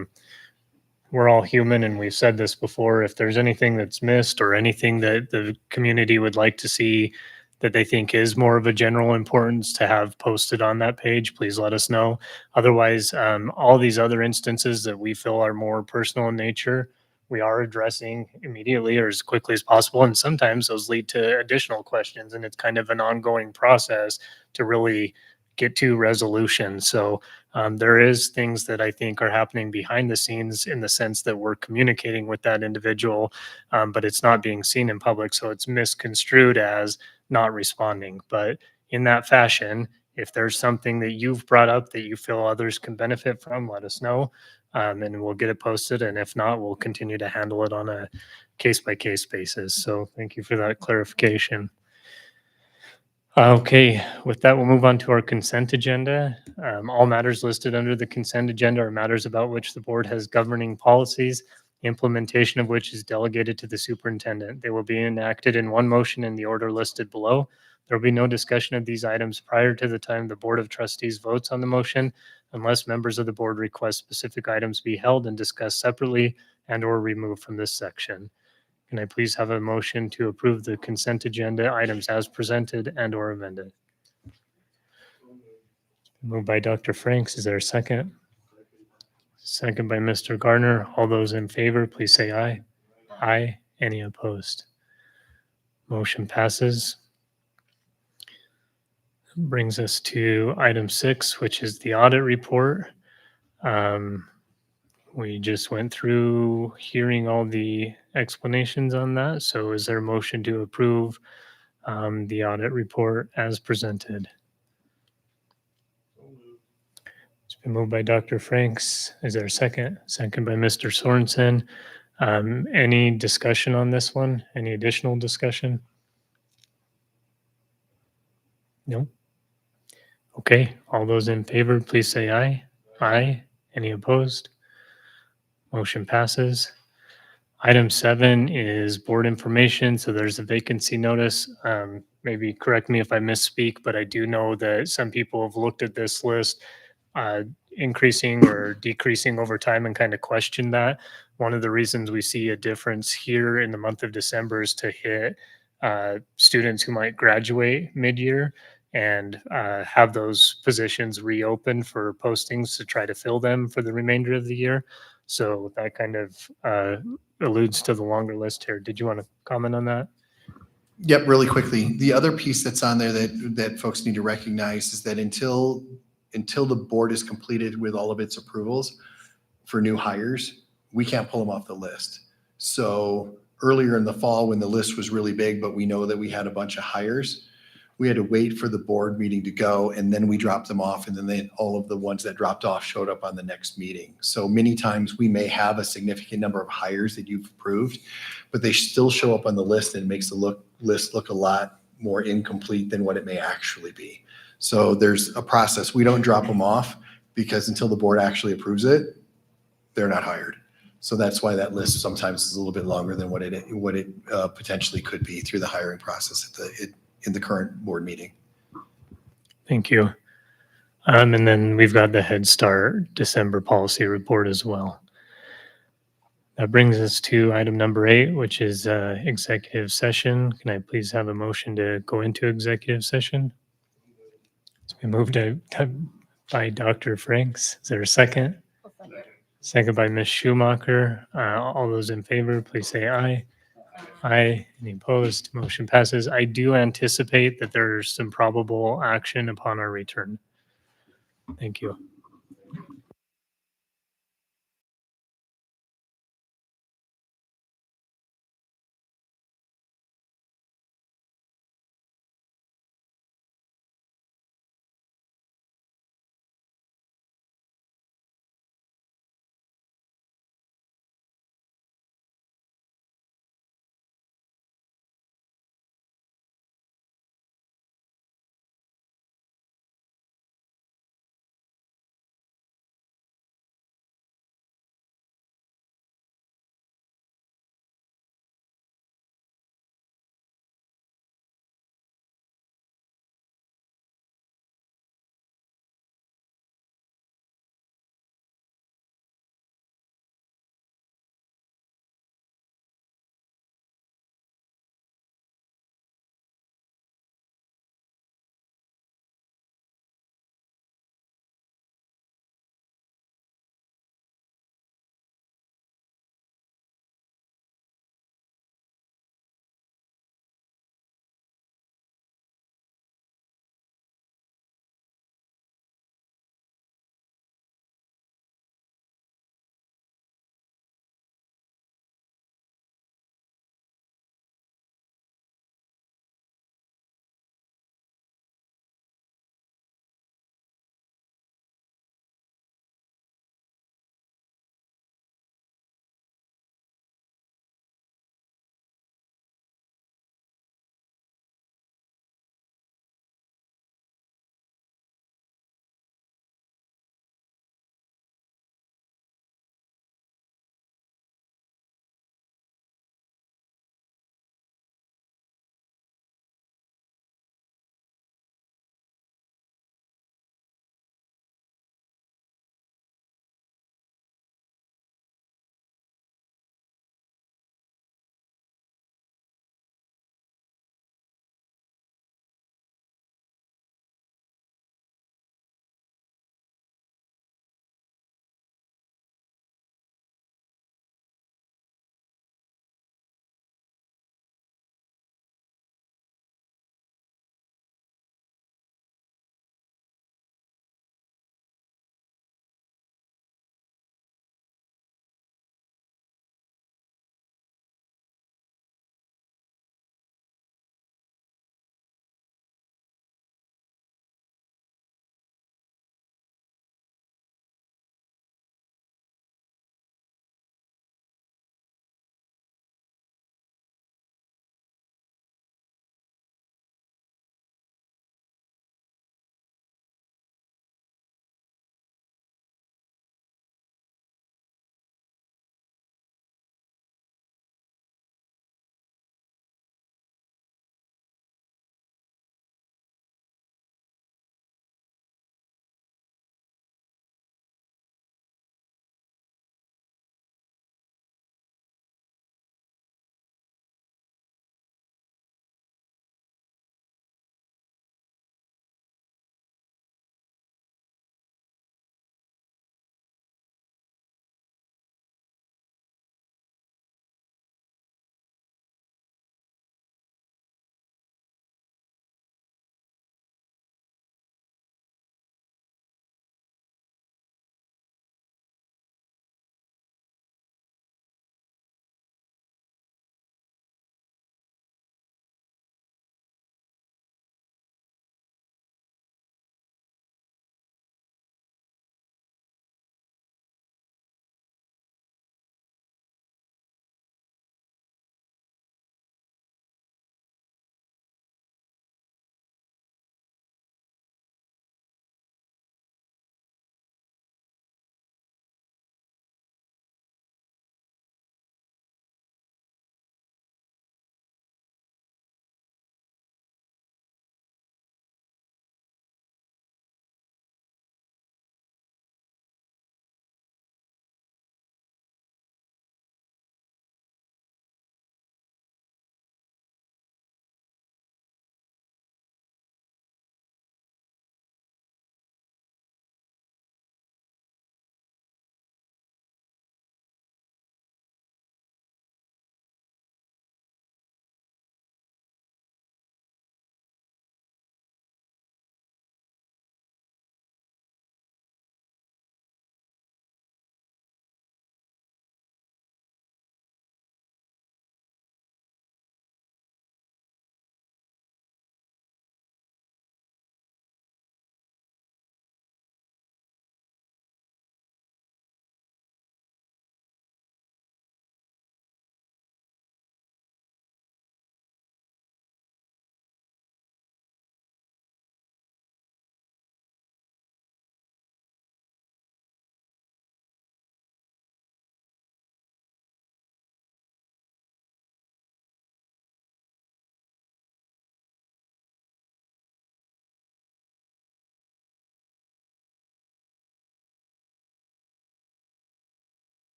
Speaker 1: we're all human, and we've said this before. If there's anything that's missed or anything that the community would like to see that they think is more of a general importance to have posted on that page, please let us know. Otherwise, all these other instances that we feel are more personal in nature, we are addressing immediately or as quickly as possible. And sometimes those lead to additional questions, and it's kind of an ongoing process to really get to resolution. So there is things that I think are happening behind the scenes in the sense that we're communicating with that individual, but it's not being seen in public. So it's misconstrued as not responding. But in that fashion, if there's something that you've brought up that you feel others can benefit from, let us know, and we'll get it posted. And if not, we'll continue to handle it on a case-by-case basis. So thank you for that clarification. Okay, with that, we'll move on to our consent agenda. All matters listed under the consent agenda are matters about which the board has governing policies, the implementation of which is delegated to the superintendent. They will be enacted in one motion in the order listed below. There will be no discussion of these items prior to the time the Board of Trustees votes on the motion, unless members of the board request specific items be held and discussed separately and or removed from this section. Can I please have a motion to approve the consent agenda items as presented and or amended? Moved by Dr. Franks. Is there a second? Second by Mr. Gardner. All those in favor, please say aye. Aye. Any opposed? Motion passes. Brings us to item 6, which is the audit report. We just went through hearing all the explanations on that. So is there a motion to approve the audit report as presented? It's been moved by Dr. Franks. Is there a second? Second by Mr. Sorensen. Any discussion on this one? Any additional discussion? No? Okay, all those in favor, please say aye. Aye. Any opposed? Motion passes. Item 7 is board information. So there's a vacancy notice. Maybe correct me if I misspeak, but I do know that some people have looked at this list increasing or decreasing over time and kind of questioned that. One of the reasons we see a difference here in the month of December is to hit students who might graduate mid-year and have those positions reopened for postings to try to fill them for the remainder of the year. So that kind of alludes to the longer list here. Did you want to comment on that?
Speaker 7: Yep, really quickly. The other piece that's on there that folks need to recognize is that until the board is completed with all of its approvals for new hires, we can't pull them off the list. So earlier in the fall, when the list was really big, but we know that we had a bunch of hires, we had to wait for the board meeting to go, and then we dropped them off, and then all of the ones that dropped off showed up on the next meeting. So many times we may have a significant number of hires that you've approved, but they still show up on the list, and it makes the list look a lot more incomplete than what it may actually be. So there's a process. We don't drop them off because until the board actually approves it, they're not hired. So that's why that list sometimes is a little bit longer than what it potentially could be through the hiring process in the current board meeting.
Speaker 1: Thank you. And then we've got the Head Start December policy report as well. That brings us to item number 8, which is executive session. Can I please have a motion to go into executive session? It's been moved by Dr. Franks. Is there a second? Second by Ms. Schumacher. All those in favor, please say aye. Aye. Any opposed? Motion passes. I do anticipate that there's some probable action upon our return. Thank you.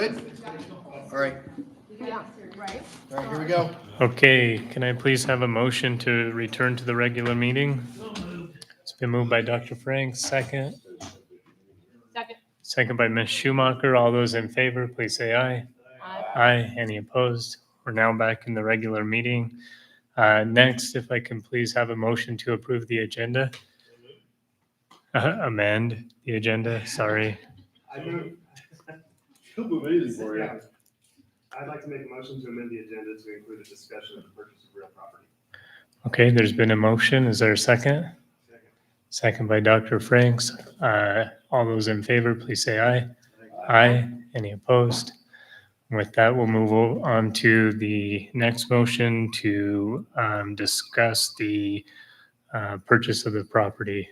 Speaker 7: Good? All right.
Speaker 6: Yeah, right?
Speaker 7: All right, here we go.
Speaker 1: Okay, can I please have a motion to return to the regular meeting? It's been moved by Dr. Franks, second.
Speaker 6: Second.
Speaker 1: Second by Ms. Schumacher. All those in favor, please say aye. Aye. Any opposed? We're now back in the regular meeting. Next, if I can please have a motion to approve the agenda. Amend the agenda, sorry.
Speaker 8: He'll move anything for you. I'd like to make a motion to amend the agenda to include a discussion of the purchase of real property.
Speaker 1: Okay, there's been a motion. Is there a second? Second by Dr. Franks. All those in favor, please say aye. Aye. Any opposed? With that, we'll move on to the next motion to discuss the purchase of the property.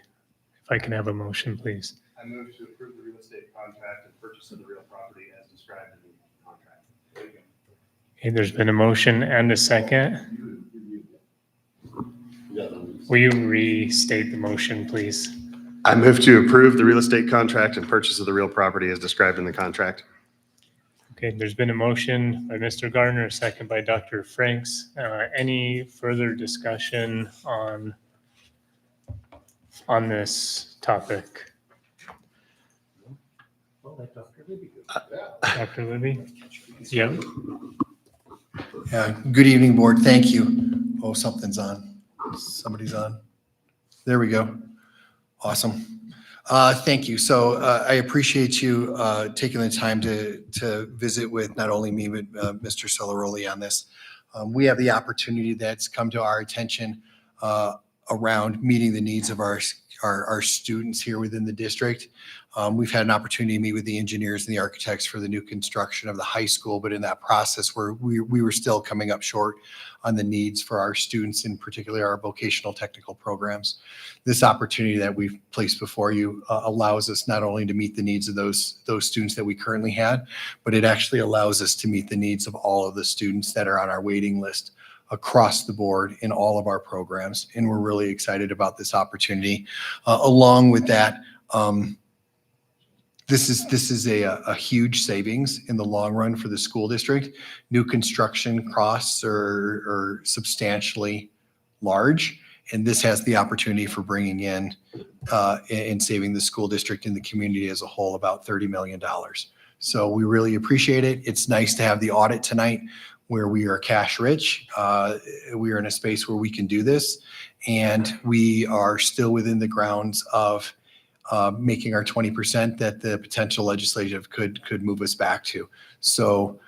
Speaker 1: If I can have a motion, please.
Speaker 8: I move to approve the real estate contract and purchase of the real property as described in the contract. There you go.
Speaker 1: Okay, there's been a motion and a second. Will you restate the motion, please?
Speaker 8: I move to approve the real estate contract and purchase of the real property as described in the contract.
Speaker 1: Okay, there's been a motion by Mr. Gardner, a second by Dr. Franks. Any further discussion on this topic? Dr. Libby? Yep.
Speaker 7: Good evening, board. Thank you. Oh, something's on. Somebody's on. There we go. Awesome. Thank you. So I appreciate you taking the time to visit with not only me, but Mr. Celeroli on this. We have the opportunity that's come to our attention around meeting the needs of our students here within the district. We've had an opportunity to meet with the engineers and the architects for the new construction of the high school, but in that process, we were still coming up short on the needs for our students, in particular our vocational technical programs. This opportunity that we've placed before you allows us not only to meet the needs of those students that we currently had, but it actually allows us to meet the needs of all of the students that are on our waiting list across the board in all of our programs. And we're really excited about this opportunity. Along with that, this is a huge savings in the long run for the school district. New construction costs are substantially large, and this has the opportunity for bringing in and saving the school district and the community as a whole about $30 million. So we really appreciate it. It's nice to have the audit tonight where we are cash rich. We are in a space where we can do this, and we are still within the grounds of making our 20% that the potential legislative could move us back to. So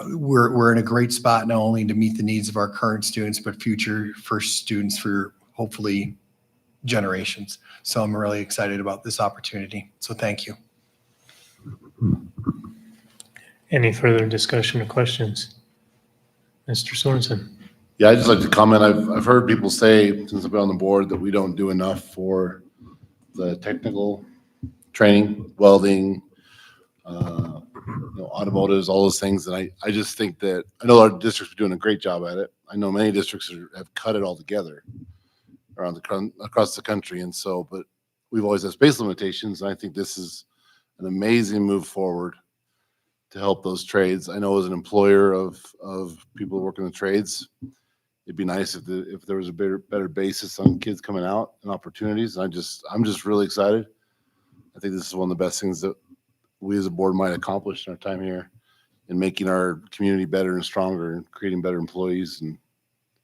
Speaker 7: we're in a great spot not only to meet the needs of our current students, but future first students for hopefully generations. So I'm really excited about this opportunity. So thank you.
Speaker 1: Any further discussion or questions? Mr. Sorensen?
Speaker 5: Yeah, I'd just like to comment. I've heard people say since I've been on the board that we don't do enough for the technical training, welding, automotives, all those things. And I just think that, I know our districts are doing a great job at it. I know many districts have cut it all together around across the country. And so, but we've always had space limitations. And I think this is an amazing move forward to help those trades. I know as an employer of people working the trades, it'd be nice if there was a better basis on kids coming out and opportunities. And I'm just really excited. I think this is one of the best things that we as a board might accomplish in our time here in making our community better and stronger and creating better employees and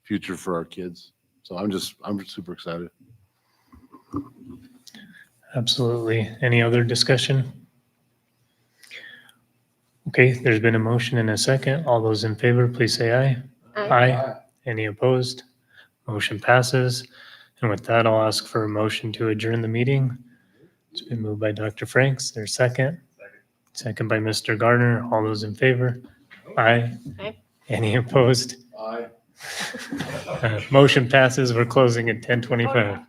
Speaker 5: future for our kids. So I'm super excited.
Speaker 1: Absolutely. Any other discussion? Okay, there's been a motion and a second. All those in favor, please say aye. Aye. Any opposed? Motion passes. And with that, I'll ask for a motion to adjourn the meeting. It's been moved by Dr. Franks. There's second. Second by Mr. Gardner. All those in favor? Aye.
Speaker 6: Aye.
Speaker 1: Any opposed?
Speaker 5: Aye.
Speaker 1: Motion passes. We're closing at 10:25.